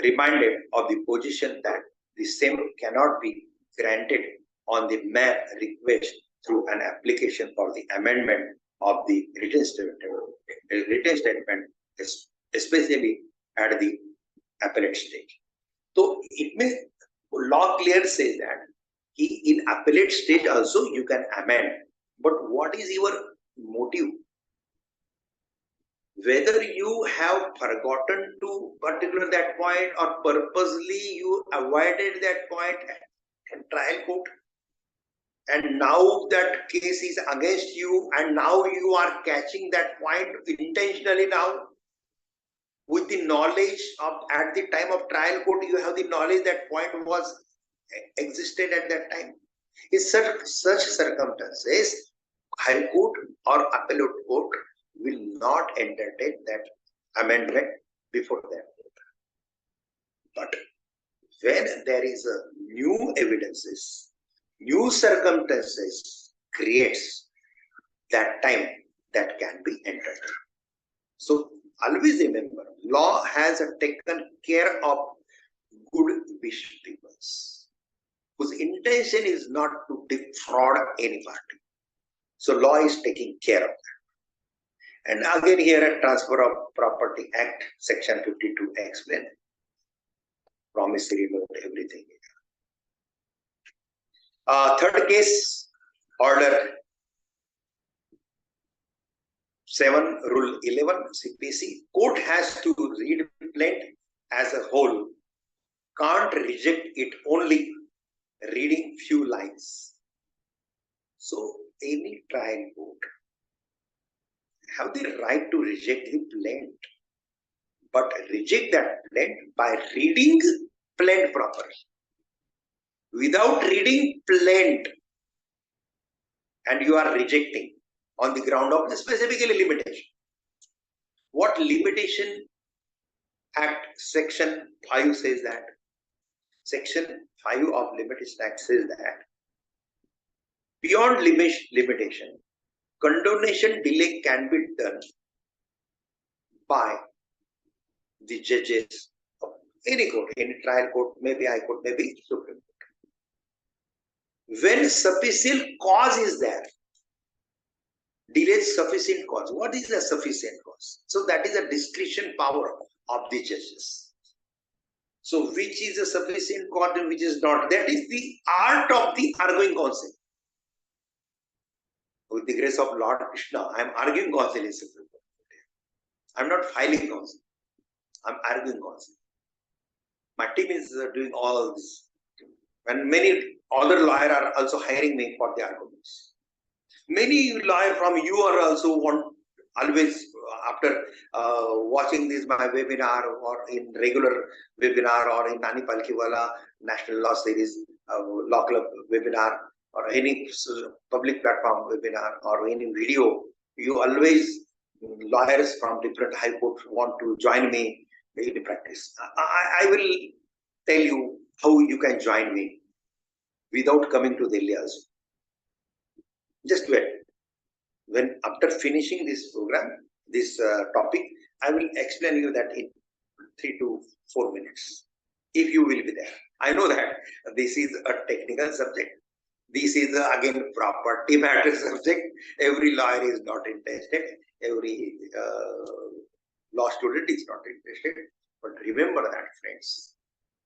reminded of the position that the same cannot be granted on the mere request through an application for the amendment of the written statement, especially at the appellate stage. So it may law clear says that in appellate stage also you can amend, but what is your motive? Whether you have forgotten to particular that point or purposely you avoided that point at trial court, and now that case is against you and now you are catching that point intentionally now with the knowledge of at the time of trial court, you have the knowledge that point was existed at that time. In such circumstances, High Court or Appellate Court will not entertain that amendment before that. But when there is a new evidences, new circumstances creates that time that can be entered. So always remember, law has taken care of good wish peoples whose intention is not to defraud any party. So law is taking care of that. And again here at Transfer of Property Act, Section 52 explain promissory note, everything. Third case, Order 7, Rule 11, CPC. Court has to read plaint as a whole. Can't reject it only reading few lines. So any trial court have the right to reject the plaint, but reject that plaint by reading plaint properly. Without reading plaint, and you are rejecting on the ground of specifically limitation. What limitation Act Section 5 says that? Section 5 of Limitation Act says that beyond limitation, condonation delay can be done by the judges of any court, any trial court, maybe High Court, maybe Supreme Court. When sufficient cause is there, delay sufficient cause. What is a sufficient cause? So that is a discretion power of the judges. So which is a sufficient cause and which is not? That is the art of the arguing counsel. With the grace of Lord Krishna, I am arguing counsel in Supreme Court. I am not filing counsel. I am arguing counsel. My team is doing all this. And many other lawyers are also hiring me for the arguments. Many lawyers from you are also want always after watching this my webinar or in regular webinar or in Nani Palkiwala National Law Series Law Club webinar or any public platform webinar or any video, you always lawyers from different high courts want to join me in practice. I will tell you how you can join me without coming to Delhi also. Just wait. When after finishing this program, this topic, I will explain you that in 3 to 4 minutes, if you will be there. I know that this is a technical subject. This is again property matter subject. Every lawyer is not interested. Every law student is not interested. But remember that, friends.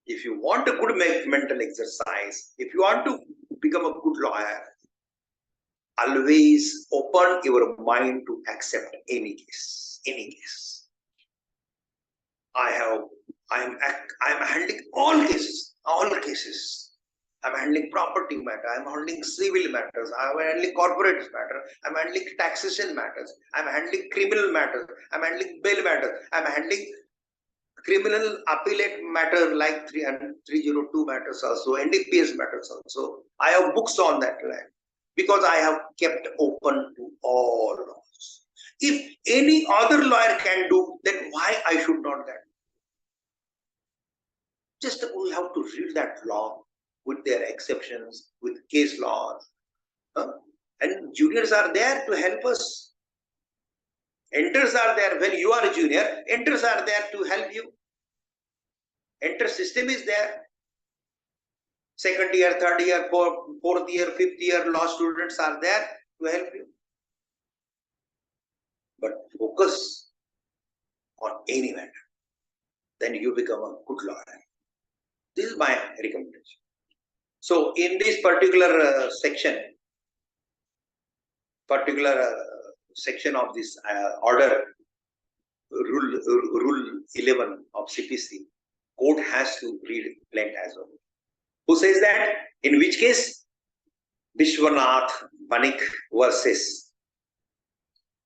If you want a good mental exercise, if you want to become a good lawyer, always open your mind to accept any case. Any case. I am handling all cases. All cases. I'm handling property matter. I'm handling civil matters. I'm handling corporate matter. I'm handling taxation matters. I'm handling criminal matters. I'm handling bail matters. I'm handling criminal appellate matter like 302 matters also, NDPS matters also. I have books on that line because I have kept open to all laws. If any other lawyer can do, then why I should not get? Just we have to read that law with their exceptions, with case laws. And juniors are there to help us. Enters are there. When you are a junior, enters are there to help you. Enter system is there. Second year, third year, fourth year, fifth year law students are there to help you. But focus on any matter. Then you become a good lawyer. This is my recommendation. So in this particular section of this order, rule 11 of CPC, court has to read plain as well. Who says that? In which case? Vishwanath Manik versus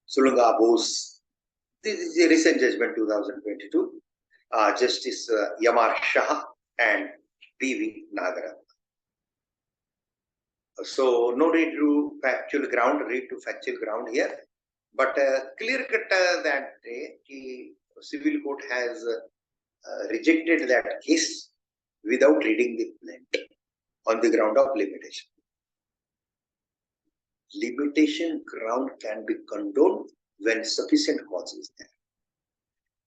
Sulunga Bose. This is a recent judgment 2022. Justice Yamar Shah and P.V. Nagar. So no read to factual ground here, but clear cut that the civil court has rejected that case without reading the plaint on the ground of limitation. Limitation ground can be condoned when sufficient cause is there.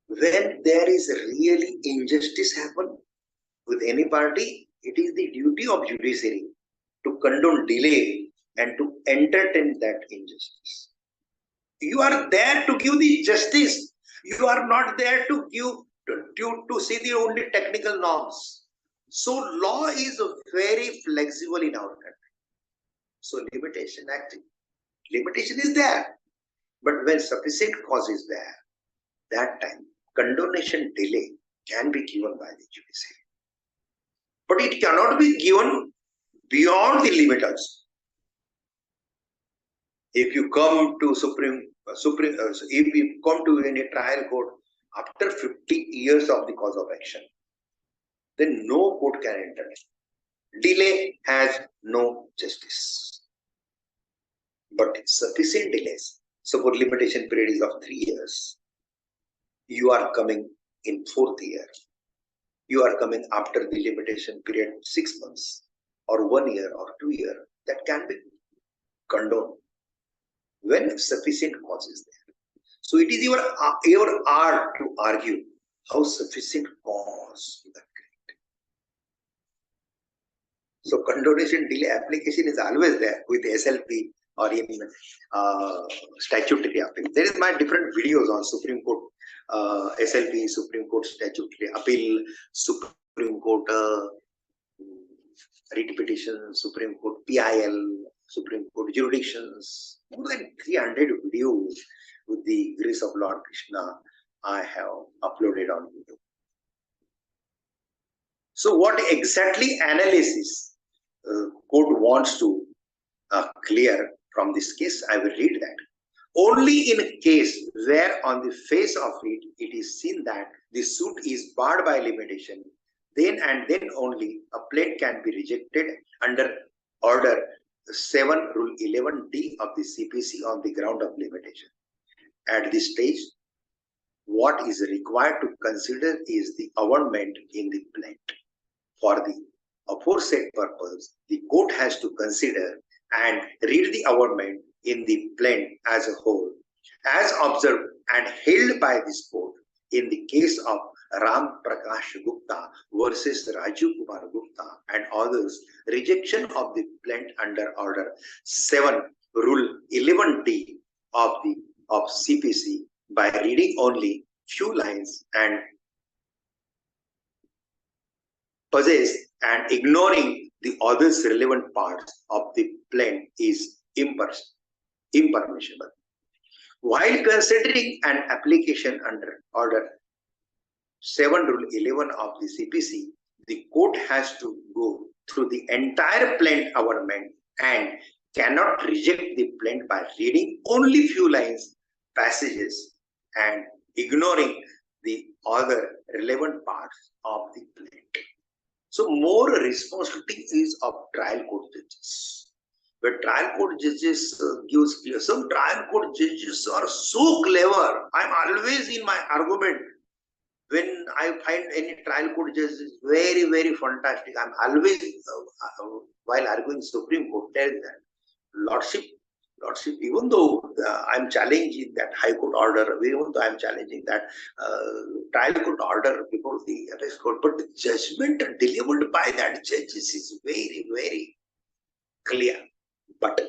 When there is really injustice happen with any party, it is the duty of judiciary to condone delay and to entertain that injustice. You are there to give the justice. You are not there to give to see the only technical norms. So law is very flexible in our country. So limitation is there. But when sufficient cause is there, that time condonation delay can be given by the judiciary. But it cannot be given beyond the limit also. If you come to if you come to any trial court after 50 years of the cause of action, then no court can enter. Delay has no justice. But sufficient delays, suppose limitation period is of 3 years. You are coming in 4th year. You are coming after the limitation period 6 months or 1 year or 2 years. That can be condoned when sufficient cause is there. So it is your art to argue how sufficient cause you can create. So condonation delay application is always there with SLP or in statutory appeal. There is my different videos on Supreme Court SLP, Supreme Court statutory appeal, Supreme Court writ petition, Supreme Court PIL, Supreme Court jurisdictions. More than 300 videos with the grace of Lord Krishna I have uploaded on YouTube. So what exactly analysis court wants to clear from this case, I will read that. Only in a case where on the face of it, it is seen that the suit is barred by limitation, then and then only a plaint can be rejected under Order 7 Rule 11D of the CPC on the ground of limitation. At this stage, what is required to consider is the amendment in the plaint. For the aforesaid purpose, the court has to consider and read the amendment in the plaint as a whole, as observed and held by this court in the case of Ram Prakash Gupta versus Raju Kumar Gupta and others, rejection of the plaint under Order 7 Rule 11D of CPC by reading only few lines and possess and ignoring the others relevant parts of the plaint is impermissible. While considering an application under Order 7 Rule 11 of the CPC, the court has to go through the entire plaint amendment and cannot reject the plaint by reading only few lines, passages, and ignoring the other relevant parts of the plaint. So more responsibility is of trial court judges. But trial court judges gives clear. Some trial court judges are so clever. I'm always in my argument. When I find any trial court judge is very, very fantastic, I'm always, while arguing Supreme Court, tell that, Lordship, even though I'm challenging that High Court order, even though I'm challenging that trial court order before the apex court, but the judgment delivered by that judges is very, very clear. But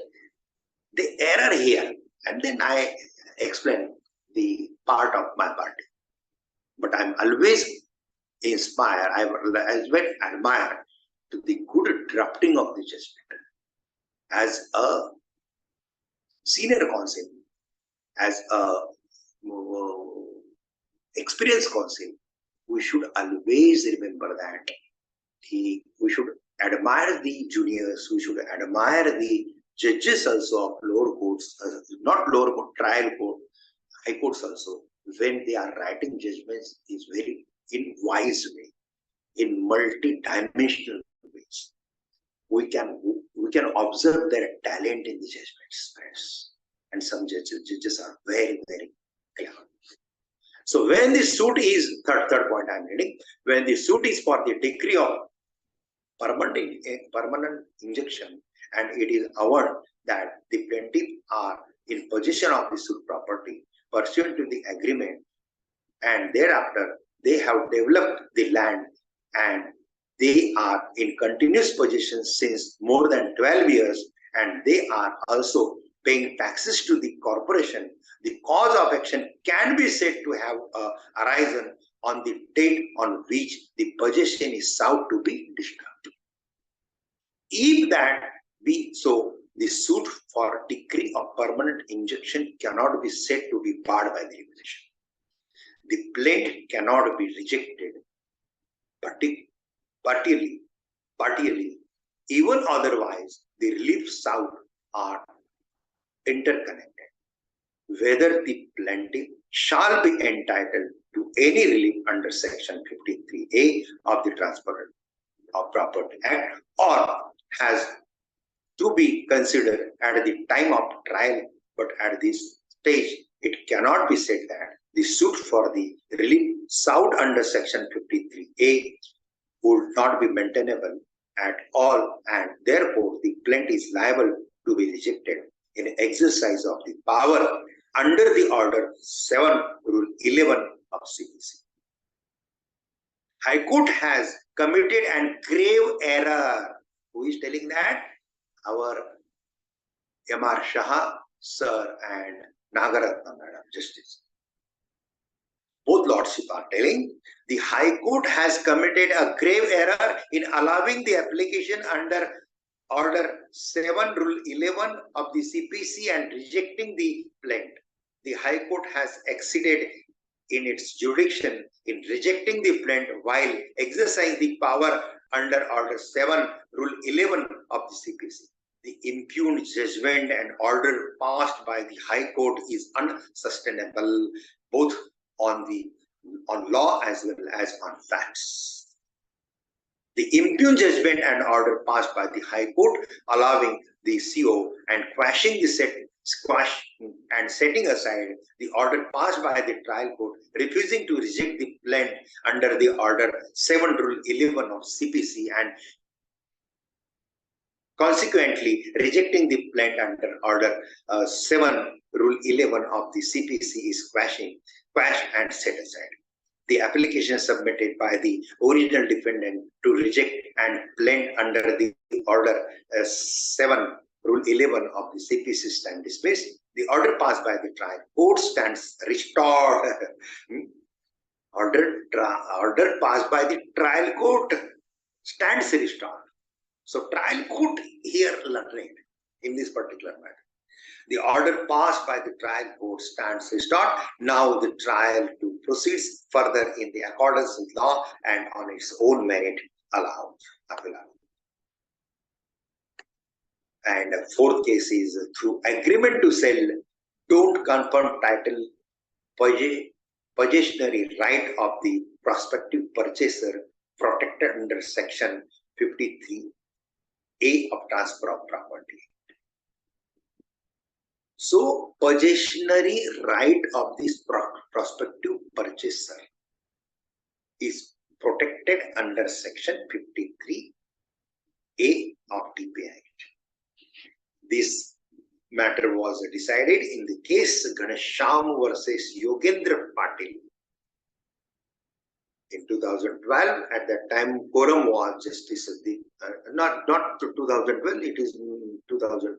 the error here, and then I explain the part of my party. But I'm always inspired, I as well admire to the good drafting of the judgment. As a senior counsel, as a experienced counsel, we should always remember that we should admire the juniors, we should admire the judges also of lower courts, not lower court, trial court, high courts also, when they are writing judgments is very in wise way, in multi-dimensional ways. We can observe their talent in the judgments. And some judges are very, very clever. So when the suit is, third point I'm reading, when the suit is for the decree of permanent injunction and it is awarded that the plaintiff are in possession of the suit property pursuant to the agreement, and thereafter they have developed the land and they are in continuous possession since more than 12 years and they are also paying taxes to the corporation, the cause of action can be said to have arisen on the date on which the possession is sought to be disturbed. If that be so, the suit for decree of permanent injunction cannot be said to be barred by the limitation. The plaint cannot be rejected partially, even otherwise the reliefs sought are interconnected. Whether the plaintiff shall be entitled to any relief under Section 53A of the Transfer of Property Act or has to be considered at the time of trial, but at this stage it cannot be said that the suit for the relief sought under Section 53A would not be maintainable at all, and therefore the plaintiff is liable to be rejected in exercise of the power under the Order 7 Rule 11 of CPC. High Court has committed an grave error. Who is telling that? Our M.R. Shah, Sir, and Nagar, Madam Justice. Both lordships are telling the High Court has committed a grave error in allowing the application under Order 7 Rule 11 of the CPC and rejecting the plaint. The High Court has exceeded in its jurisdiction in rejecting the plaint while exercising the power under Order 7 Rule 11 of the CPC. the impugned judgment and order passed by the High Court is unsustainable, both on law as well as on facts. The impugned judgment and order passed by the High Court allowing the CO and setting aside the order passed by the trial court, refusing to reject the plaint under the order 7 Rule 11 of CPC and consequently rejecting the plaint under order 7 Rule 11 of the CPC is quashed and set aside. The application submitted by the original defendant to reject and plaint under the order 7 Rule 11 of the CPC stand dismissed. The order passed by the trial court stands restored. Order passed by the trial court stands restored. So trial court here learned in this particular matter. The order passed by the trial court stands restored. Now the trial to proceed further in the accordance with law and on its own merit allowed. And fourth case is through agreement to sell, don't confirm title possessory right of the prospective purchaser protected under section 53A of transfer of property. So possessory right of this prospective purchaser is protected under section 53A of TPI. This matter was decided in the case Ganesham versus Yogendra Patil in 2012. At that time, quorum was Justice not 2012. It is 2012.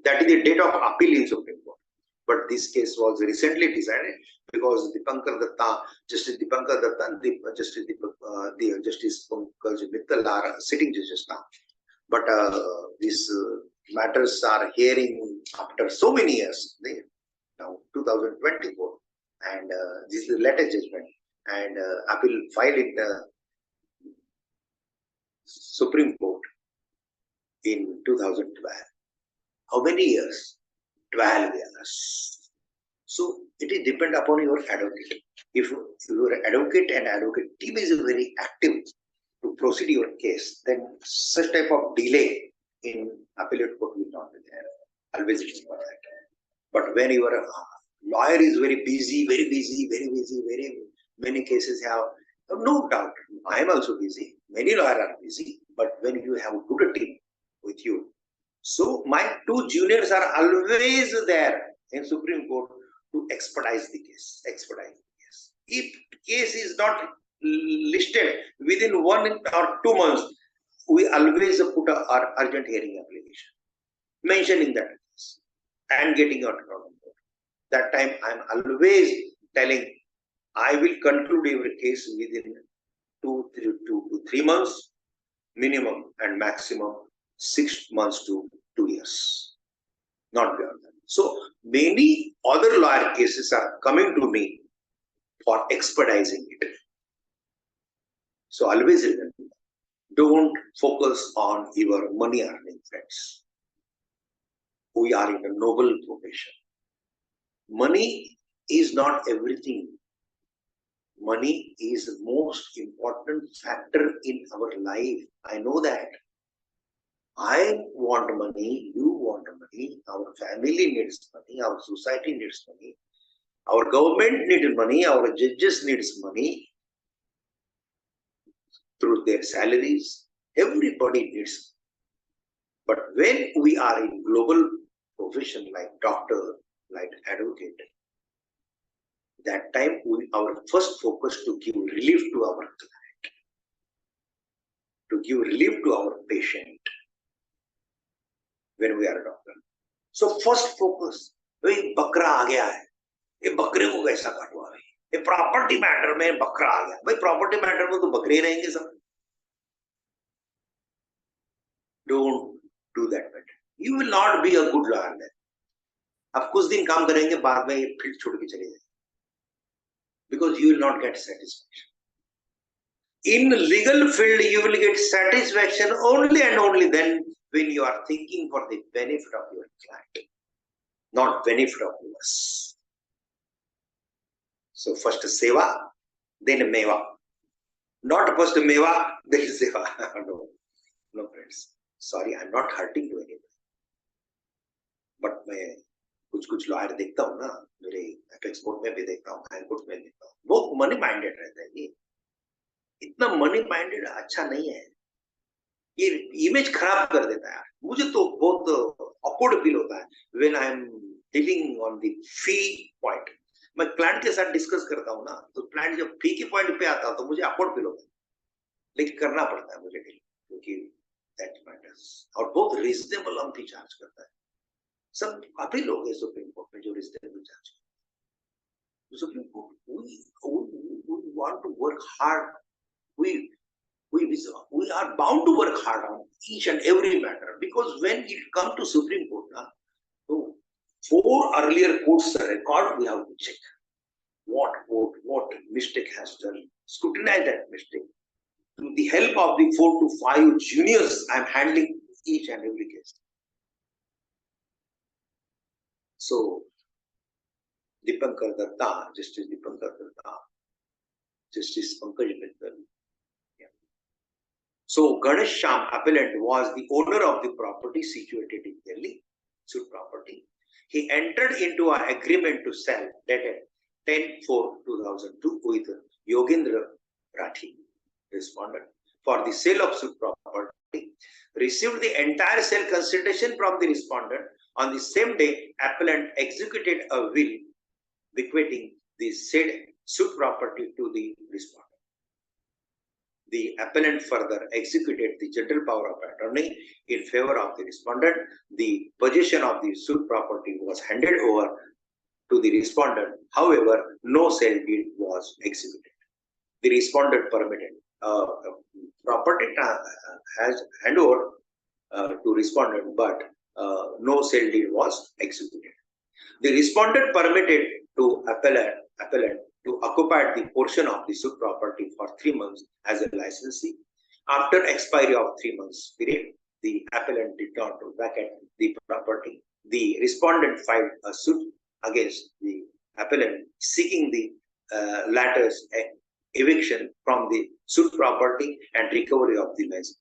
That is the date of appeal in Supreme Court. But this case was recently decided because Justice Dipankar Datta and Justice Pankaj Mittal are sitting judges now. But these matters are hearing after so many years, now 2024, and this is the latest judgment, and appeal filed in the Supreme Court in 2012. How many years? 12 years. So it is depend upon your advocate. If your advocate and advocate team is very active to proceed your case, then such type of delay in appellate court will not be there. Always remember that. But when your lawyer is very many cases have, no doubt, I am also busy. Many lawyers are busy. But when you have a good team with you, so my two juniors are always there in Supreme Court to expedite the case. If case is not listed within 1 or 2 months, we always put our urgent hearing application, mentioning that case and getting out of court. That time I am always telling, I will conclude every case within 2 to 3 months minimum and maximum 6 months to 2 years, not beyond that. So many other lawyer cases are coming to me for expediting it. So always remember, don't focus on your money earning friends. We are in a noble profession. Money is not everything. Money is the most important factor in our life. I know that. I want money, you want money, our family needs money, our society needs money, our government needs money, our judges needs money through their salaries. Everybody needs. But when we are in global profession like doctor, like advocate, that time our first focus to give relief to our client, to give relief to our patient when we are a doctor. So first focus, भाई बकरा आ गया है, ये बकरे को कैसा काटवा भाई, ये प्रॉपर्टी मैटर में बकरा आ गया, भाई प्रॉपर्टी मैटर में तो बकरे रहेंगे सब. Don't do that matter. You will not be a good lawyer then. आप कुछ दिन काम करेंगे, बाद में ये फील्ड छोड़ के चले जाएंगे, because you will not get satisfaction. In legal field, you will get satisfaction only and only then when you are thinking for the benefit of your client, not benefit of yours. So first seva, then meva. Not first meva, then seva. No friends. Sorry, I'm not hurting you anymore. But मैं कुछ lawyer देखता हूँ ना, मेरे apex board में भी देखता हूँ, हाई कोर्ट में देखता हूँ, बहुत मनी माइंडेड रहता है ये. इतना मनी माइंडेड अच्छा नहीं है, ये इमेज खराब कर देता है. मुझे तो बहुत ऑकवर्ड फील होता है when I am dealing on the fee point. मैं क्लाइंट के साथ डिस्कस करता हूँ ना, तो क्लाइंट जब फी के पॉइंट पे आता है तो मुझे ऑकवर्ड फील होता है, लेकिन करना पड़ता है मुझे डील, क्योंकि दैट मैटर्स. और बहुत रीजनेबल हम फी चार्ज करता है. सब काफी लोग हैं सुप्रीम कोर्ट में जो रीजनेबल चार्ज करते हैं. Supreme court we want to work hard. We are bound to work hard on each and every matter, because when it comes to Supreme Court, so 4 earlier courts record, we have to check what court, what mistake has done, scrutinize that mistake. With the help of the 4 to 5 juniors, I am handling each and every case. So, Dipankar Datta, Justice Dipankar Datta, Justice Pankaj Mittal. So, Ganesh Shyam, appellant, was the owner of the property situated in Delhi, suit property. He entered into an agreement to sell dated 10/4/2002 with Yogendra Rathi, respondent, for the sale of suit property. Received the entire sale consideration from the respondent. On the same day, appellant executed a will bequeathing the said suit property to the respondent. The appellant further executed the general power of attorney in favor of the respondent. The possession of the suit property was handed over to the respondent. However, no sale deed was executed. The respondent permitted property has handover to respondent, but no sale deed was executed. The respondent permitted to appellant to occupy the portion of the suit property for 3 months as a licensee. After expiry of 3 months period, the appellant did not vacate the property. The respondent filed a suit against the appellant seeking the latter's eviction from the suit property and recovery of the license.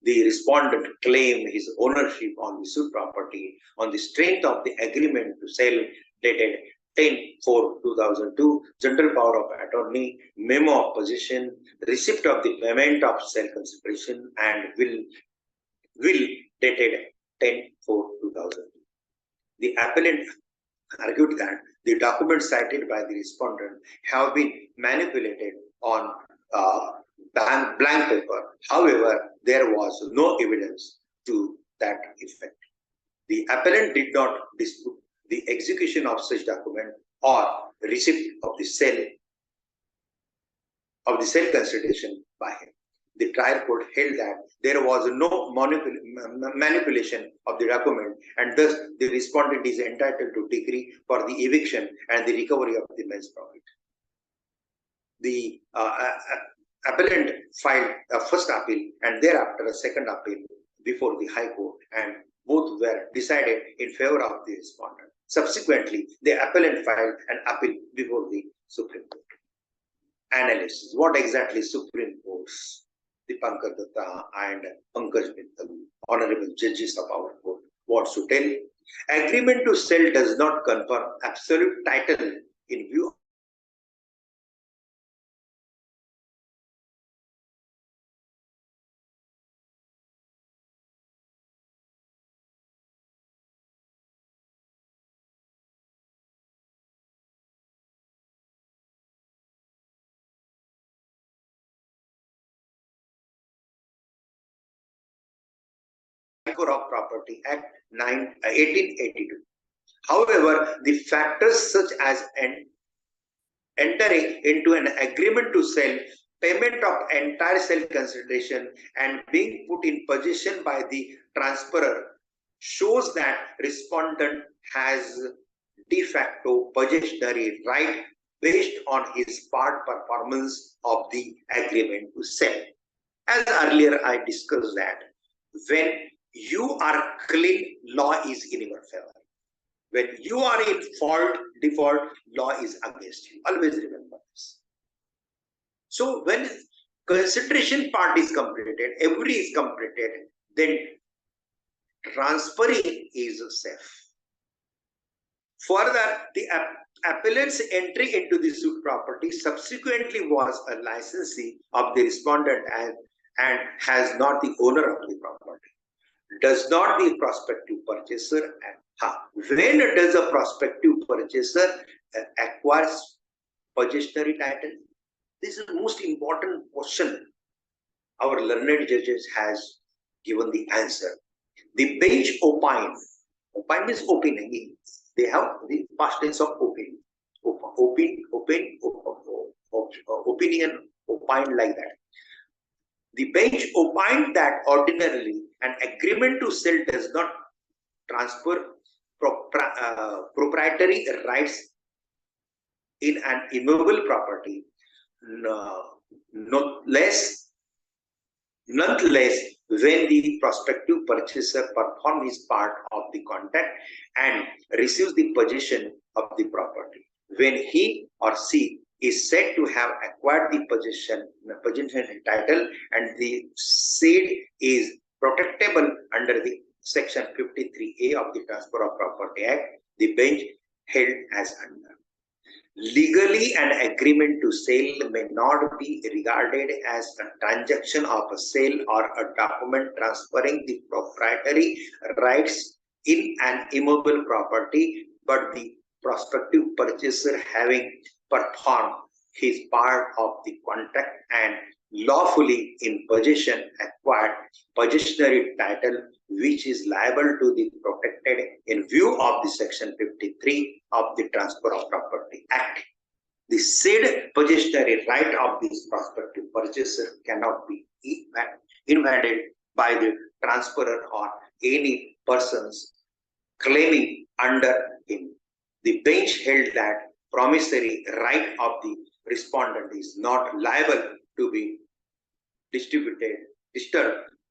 The respondent claimed his ownership on the suit property on the strength of the agreement to sell dated 10/4/2002, general power of attorney, memo of possession, receipt of the payment of sale consideration, and will dated 10/4/2002. The appellant argued that the documents cited by the respondent have been manipulated on blank paper. However, there was no evidence to that effect. The appellant did not dispute the execution of such document or receipt of the sale consideration by him. The trial court held that there was no manipulation of the document, and thus the respondent is entitled to decree for the eviction and the recovery of the man's profit. The appellant filed a first appeal and thereafter a second appeal before the High Court, and both were decided in favor of the respondent. Subsequently, the appellant filed an appeal before the Supreme Court. Analysis: what exactly Supreme Court's Dipankar Datta and Pankaj Mittal, honorable judges of our court, what to tell? Agreement to sell does not confer absolute title in view of Property Act 1882. However, the factors such as entering into an agreement to sell, payment of entire sale consideration, and being put in possession by the transferor shows that respondent has de facto possessory right based on his part performance of the agreement to sell. As earlier I discussed that when you are clean, law is in your favor. When you are in fault, default, law is against you. Always remember this. So when consideration part is completed, every is completed, then transferring is safe. Further, the appellant's entry into the suit property subsequently was a licensee of the respondent and has not the owner of the property. Does not the prospective purchaser, when does a prospective purchaser acquires possessory title? This is the most important question. Our learned judges has given the answer. The bench opined. Opine means opining. They have the past tense of opinion. Opinion, opined like that. The bench opined that ordinarily an agreement to sell does not transfer proprietary rights in an immovable property, nonetheless, when the prospective purchaser performs his part of the contract and receives the possession of the property. When he or she is said to have acquired the possession title and the said is protectable under the Section 53A of the Transfer of Property Act, the bench held as under. Legally, an agreement to sell may not be regarded as a transaction of a sale or a document transferring the proprietary rights in an immovable property, but the prospective purchaser having performed his part of the contract and lawfully in possession acquired possessory title which is liable to be protected in view of the Section 53 of the Transfer of Property Act. The said possessory right of this prospective purchaser cannot be invaded by the transferor or any persons claiming under him. The bench held that promissory right of the respondent is not liable to be disturbed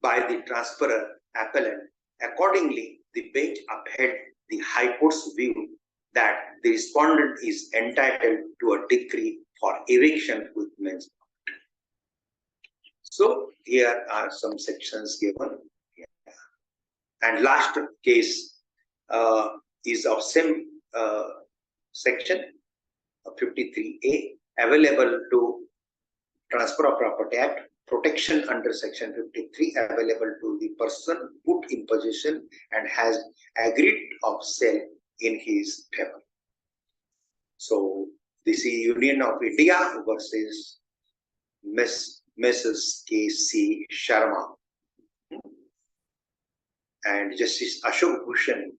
by the transferor appellant. Accordingly, the bench upheld the High Court's view that the respondent is entitled to a decree for eviction with means. So here are some sections given. And last case is of same section 53A, available to Transfer of Property Act, protection under Section 53 available to the person put in possession and has agreed of sale in his favor. So this is Union of India versus Mrs. K.C. Sharma and Justice Ashok Bhushan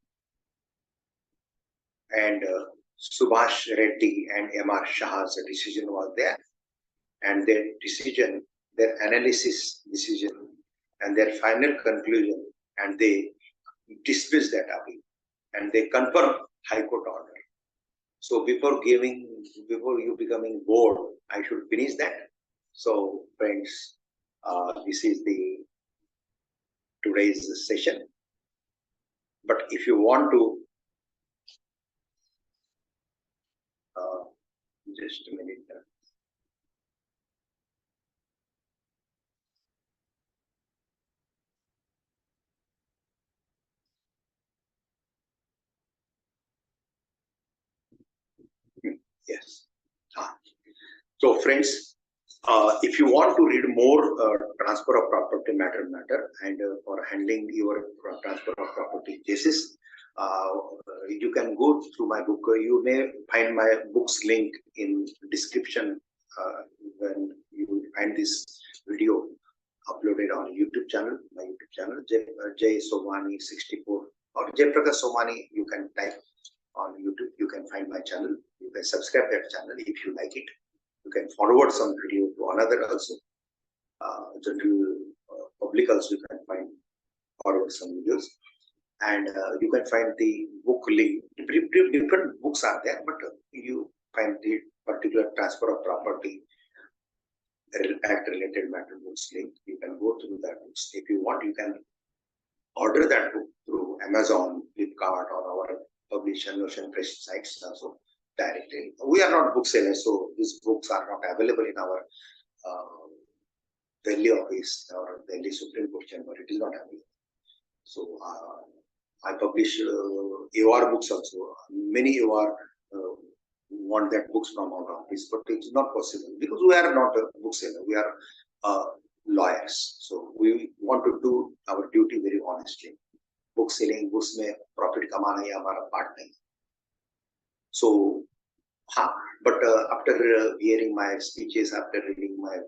and Subhash Reddy and M.R. Shah's decision was there, and their decision, their analysis decision, and their final conclusion, and they dismiss that appeal and they confirm High Court order. So before you becoming bored, I should finish that. So friends, this is the today's session. But if you want to, just a minute. Yes. So friends, if you want to read more transfer of property matter and for handling your transfer of property cases, you can go through my book. You may find my book's link in description when you find this video uploaded on YouTube channel, my YouTube channel, J Somani 64 or Jayprakash Somani. You can type on YouTube. You can find my channel. You can subscribe that channel if you like it. You can forward some video to another also. General public also you can find forward some videos, and you can find the book link. Different books are there, but you find the particular transfer of property act related matter books link. You can go through that books. If you want, you can order that book through Amazon, Flipkart, or our publisher Notion Press sites also directly. We are not booksellers, so these books are not available in our Delhi office or Delhi Supreme Court chamber. It is not available. So I publish AOR books also. Many AOR want that books from our office, but it's not possible because we are not a bookseller. We are lawyers. So we want to do our duty very honestly. Book selling, books में profit कमाना ये हमारा part नहीं. So, but after hearing my speeches, after reading my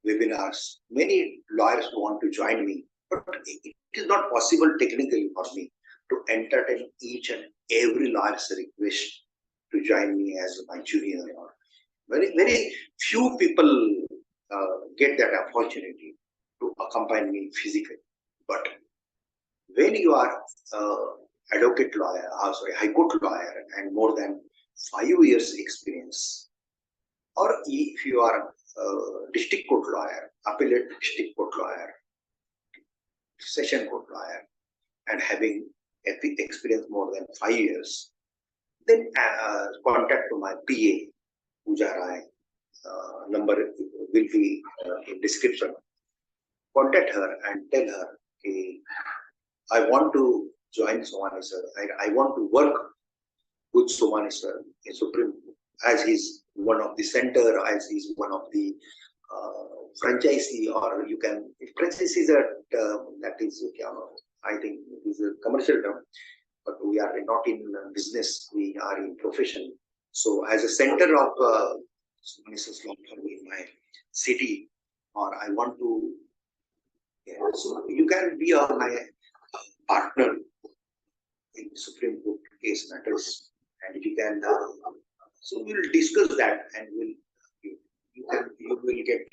webinars, many lawyers want to join me, but it is not possible technically for me to entertain each and every lawyer's request to join me as my junior. Very few people get that opportunity to accompany me physically. But when you are advocate lawyer, high court lawyer, and more than 5 years experience, or if you are district court lawyer, appellate district court lawyer, session court lawyer, and having experience more than 5 years, then contact to my PA, Pooja Rai. Number will be in description. Contact her and tell her, okay, I want to join Somani sir. I want to work with Somani sir in Supreme Court as he's one of the center, as he's one of the franchisee, or you can, if franchisee is a term that is, I think it is a commercial term, but we are not in business, we are in profession. So as a center of Somani sir's law firm in my city, or I want to, so you can be my partner in Supreme Court case matters, and you can. So we will discuss that, and you will get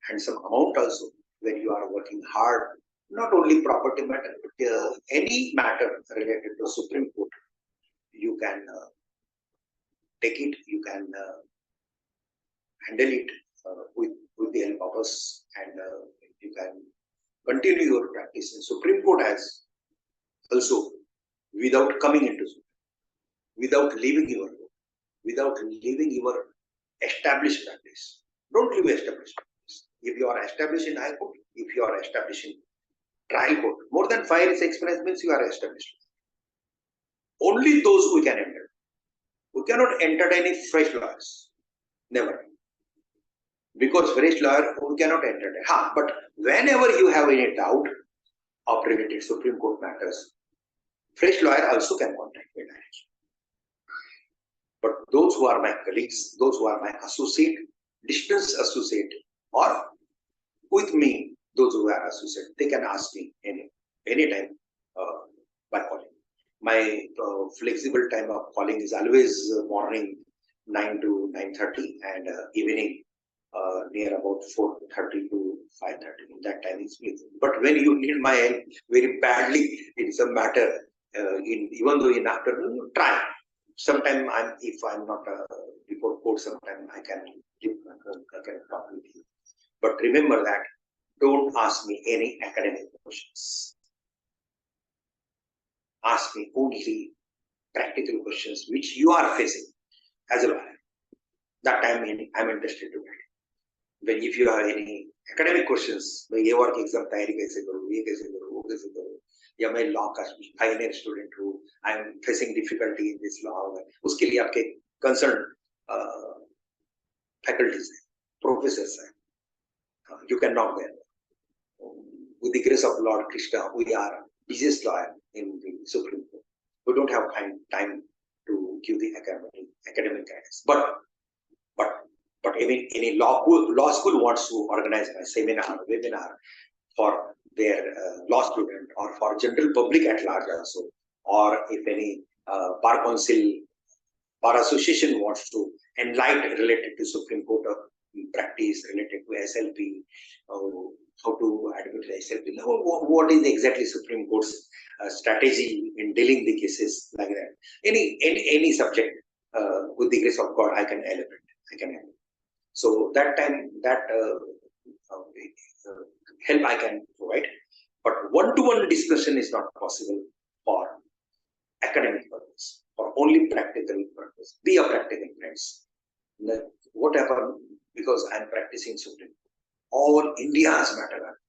handsome amount also when you are working hard. Not only property matter, but any matter related to Supreme Court, you can take it. You can handle it with the help of us, and you can continue your practice in Supreme Court as also without coming into Supreme, without leaving your court, without leaving your established practice. Don't leave established practice. If you are established in High Court, if you are established in Trial Court, more than 5 years experience means you are established. Only those we can enter. We cannot entertain any fresh lawyers. Never. Because fresh lawyer we cannot entertain. But whenever you have any doubt of related Supreme Court matters, fresh lawyer also can contact me directly. But those who are my colleagues, those who are my associate, distance associate, or with me, those who are associate, they can ask me anytime by calling. My flexible time of calling is always morning 9 to 9:30 and evening near about 4:30 to 5:30. That time is flexible. But when you need my help very badly, it's a matter. Even though in afternoon, try. Sometime if I'm not before court, sometime I can talk with you. But remember that don't ask me any academic questions. Ask me only practical questions which you are facing as a lawyer. That time I'm interested to get. When if you have any academic questions, मैं ये work exam तैयारी कैसे करूँ, ये कैसे करूँ, वो कैसे करूँ, या मैं law का pioneer student हूँ, I am facing difficulty in this law, उसके लिए आपके concerned faculties हैं, professors हैं, you can knock them. With the grace of Lord Krishna, we are busiest lawyer in the Supreme Court. We don't have time to give the academic guidance. But even any law school wants to organize a seminar, webinar for their law student or for general public at large also, or if any bar council, bar association wants to enlighten related to Supreme Court practice related to SLP, how to advertise self. What is exactly Supreme Court's strategy in dealing the cases like that? Any subject, with the grace of God, I can elaborate. So that time, that help I can provide. But one-to-one discussion is not possible for academic purpose or only practical purpose. Be a practical friends. Whatever, because I am practicing Supreme. All India's matter.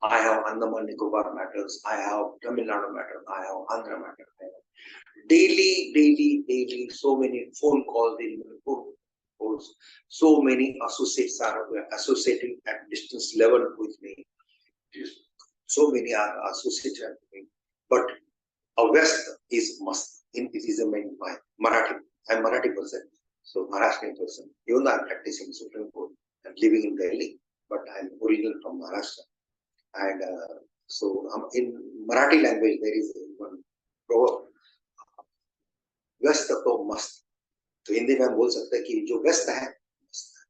I have Andaman Nicobar matters. I have Tamil Nadu matter. I have Andhra matter. Daily, so many phone calls, so many associates are associating at distance level with me. So many are associated with me. But a West is must. It is a main Marathi. I am Marathi person, so Maharashtrian person. Even though I am practicing Supreme Court, I am living in Delhi, but I am original from Maharashtra. And so in Marathi language, there is one proverb, West तो मस्त. तो हिंदी में हम बोल सकते हैं कि जो व्यस्त है मस्त है.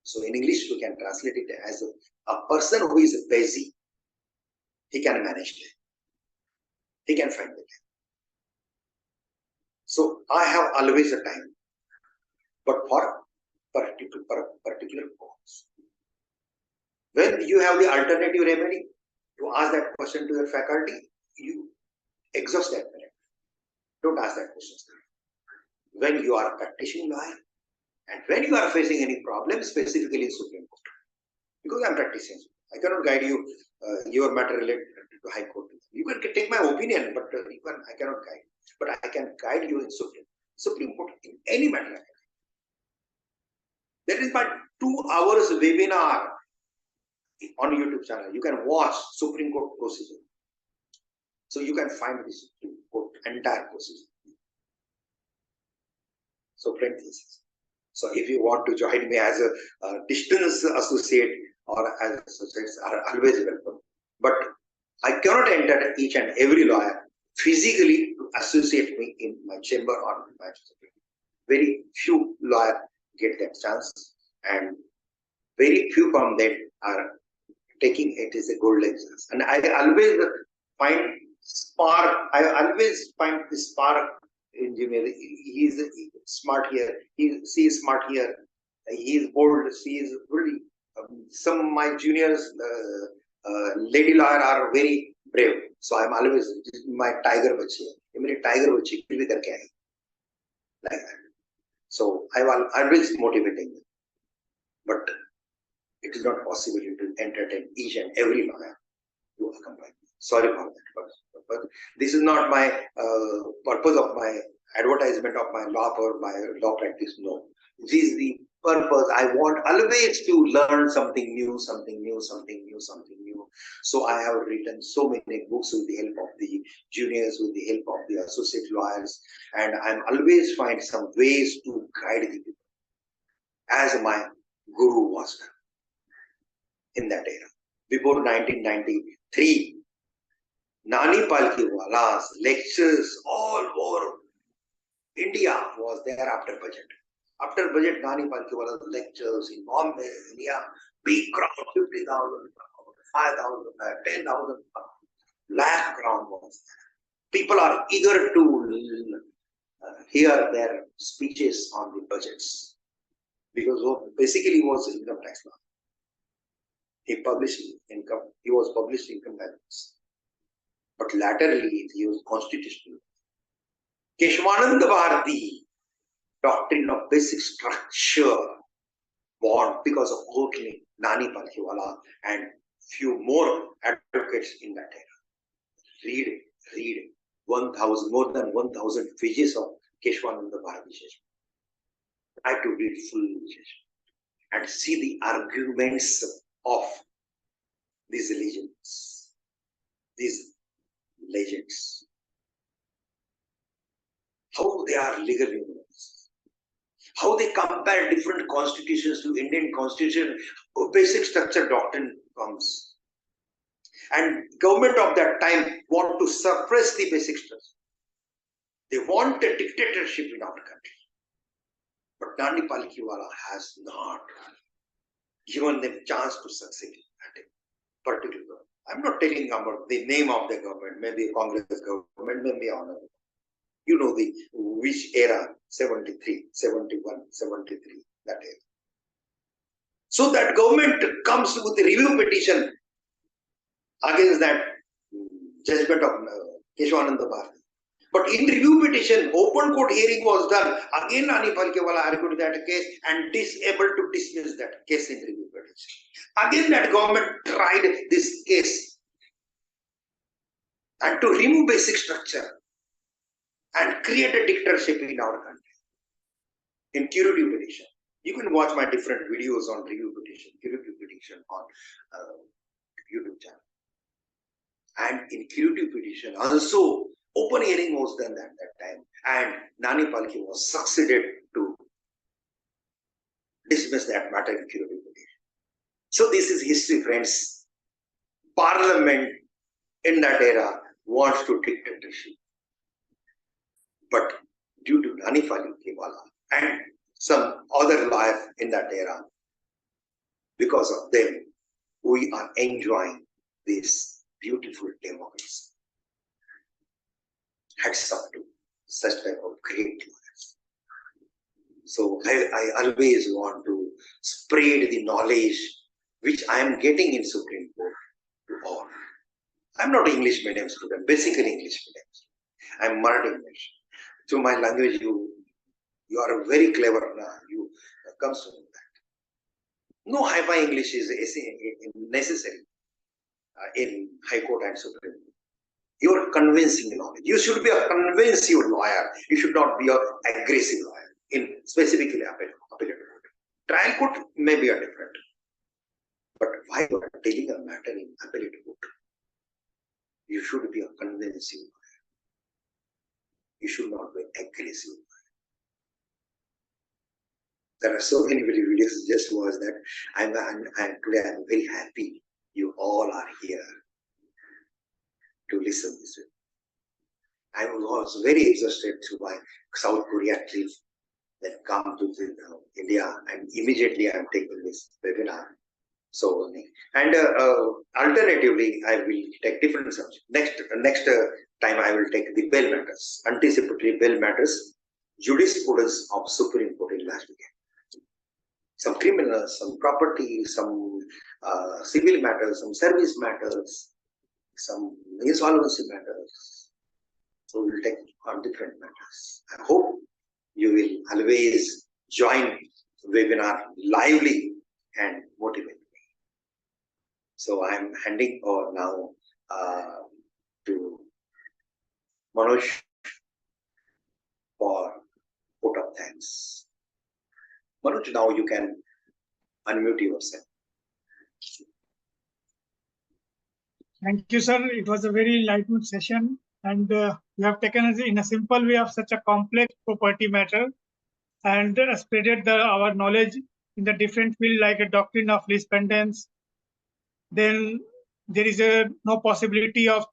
So in English we can translate it as a person who is busy, he can manage it. He can find it. So I have always a time, but for particular cause. When you have the alternative remedy, to ask that question to your faculty, you exhaust that minute. Don't ask that question. When you are a practicing lawyer and when you are facing any problem, specifically in Supreme Court, because I am practicing, I cannot guide you your matter related to High Court. You can take my opinion, but I cannot guide. But I can guide you in Supreme Court in any matter. There is about 2 hours webinar on YouTube channel. You can watch Supreme Court procedure. So you can find the Supreme Court entire procedure. So friends, so if you want to join me as a distance associate or as associates are always welcome. But I cannot enter each and every lawyer physically to associate me in my chamber or my chamber. Very few lawyers get that chance, and very few from them are taking it as a golden chance. And I always find Spark. I always find the Spark engineer. He is smart here. She is smart here. He is bold. She is really. Some of my juniors, lady lawyer, are very brave. So I am always my tiger bachi. Meri tiger bachi bhi karke aayi. Like that. So I will always motivating them. But it is not possible to entertain each and every lawyer to accompany me. Sorry for that. But this is not my purpose of my advertisement of my law or my law practice. No. This is the purpose. I want always to learn something new. So I have written so many books with the help of the juniors, with the help of the associate lawyers, and I'm always find some ways to guide the people as my guru was done in that era. Before 1993, Nani Palkiwala's lectures all over India was there after budget. After budget, Nani Palkiwala's lectures in Bombay, India, big crowd, 50,000, 5,000, 10,000, lakh crowd was there. People are eager to hear their speeches on the budgets because basically was income tax law. He was published income tax. But laterally, he was constitutional. Keshwananda Bharati, doctrine of basic structure, born because of Courtney, Nani Palkiwala, and few more advocates in that era. Read 1,000, more than 1,000 pages of Keshwananda Bharati. Try to read full and see the arguments of these legends, how they are legal universe, how they compare different constitutions to Indian constitution, basic structure doctrine comes. And government of that time want to suppress the basic structure. They want a dictatorship in our country. But Nani Palkiwala has not given them chance to succeed at it. particular government. I'm not telling about the name of the government, maybe Congress government, maybe another. You know the which era, 73, 71, 73, that era. So that government comes with a review petition against that judgment of Keshavananda Bharati. But in review petition, open court hearing was done. Again, Nani Palkhiwala argued that case and able to dismiss that case in review petition. Again, that government tried this case and to remove basic structure and create a dictatorship in our country in curative petition. You can watch my different videos on review petition, curative petition on YouTube channel. And in curative petition, also open hearing was done at that time, and Nani Palki was succeeded to dismiss that matter in curative petition. So this is history, friends. Parliament in that era wants to dictatorship. But due to Nani Palkhiwala and some other life in that era, because of them, we are enjoying this beautiful democracy. Hats off to such type of great lawyers. So I always want to spread the knowledge which I am getting in Supreme Court to all. I'm not English medium student, basically English medium student. I'm Marathi English. So my language, you are very clever now. You comes to know that. No high-fi English is necessary in High Court and Supreme Court. You are convincing knowledge. You should be a convincing lawyer. You should not be an aggressive lawyer in specifically appellate court. Trial court may be a different. But why you are telling a matter in appellate court? You should be a convincing lawyer. You should not be aggressive lawyer. There are so many videos. Just was that today I'm very happy you all are here to listen to this. I was very exhausted to my South Korea trip, then come to India, and immediately I'm taking this webinar. So, and alternatively, I will take different subjects. Next time, I will take the bail matters, anticipatory bail matters, jurisprudence of Supreme Court in last weekend. Some criminals, some property, some civil matters, some service matters, some insolvency matters. So we will take on different matters. I hope you will always join webinar lively and motivate me. So I am handing over now to Manoj for vote of thanks. Manoj, now you can unmute yourself. Thank you, sir. It was a very enlightened session, and you have taken us in a simple way of such a complex property matter and spreaded our knowledge in the different field like a doctrine of Lis Pendence. Then there is no possibility of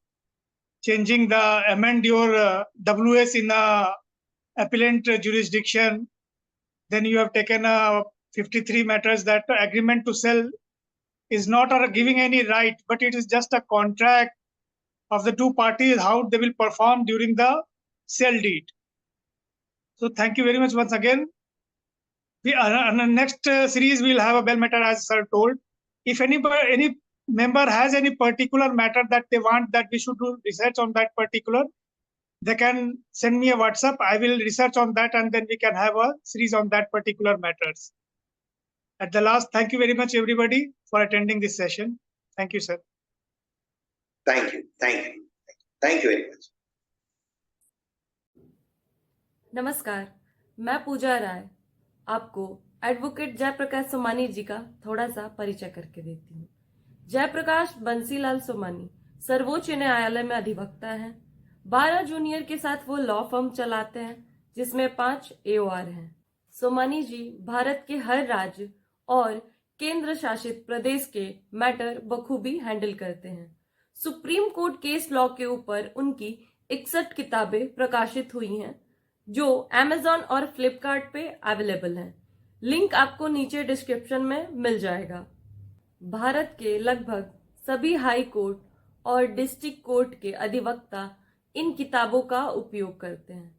changing amend your WS in a appellant jurisdiction. Then you have taken 53 matters that agreement to sell is not giving any right, but it is just a contract of the two parties, how they will perform during the sale deed. So thank you very much once again. On the next series, we will have a bail matter, as sir told. If any member has any particular matter that they want that we should do research on that particular, they can send me a WhatsApp. I will research on that, and then we can have a series on that particular matters. At the last, thank you very much, everybody, for attending this session. Thank you, sir. Thank you. Thank you. Thank you very much. नमस्कार, मैं पूजा राय आपको advocate Jayaprakash Somani जी का थोड़ा सा परिचय करके देती हूँ। जयप्रकाश बंसीलाल सोमानी सर्वोच्च न्यायालय में अधिवक्ता हैं। 12 जूनियर के साथ वो लॉ फर्म चलाते हैं, जिसमें 5 AOR हैं। सोमानी जी भारत के हर राज्य और केंद्र शासित प्रदेश के मैटर बखूबी हैंडल करते हैं। सुप्रीम कोर्ट केस लॉ के ऊपर उनकी 61 किताबें प्रकाशित हुई हैं, जो Amazon और फ्लिपकार्ट पे अवेलेबल हैं। लिंक आपको नीचे डिस्क्रिप्शन में मिल जाएगा। भारत के लगभग सभी हाई कोर्ट और डिस्ट्रिक्ट कोर्ट के अधिवक्ता इन किताबों का उपयोग करते हैं।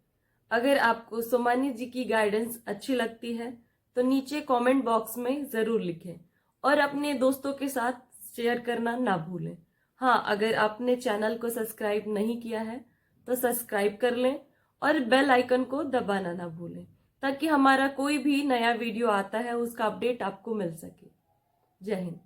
अगर आपको सोमानी जी की गाइडेंस अच्छी लगती है तो नीचे कमेंट बॉक्स में जरूर लिखें और अपने दोस्तों के साथ शेयर करना ना भूलें। हाँ, अगर आपने चैनल को सब्सक्राइब नहीं किया है तो सब्सक्राइब कर लें और बेल आइकन को दबाना ना भूलें ताकि हमारा कोई भी नया वीडियो आता है उसका अपडेट आपको मिल सके। जय हिंद।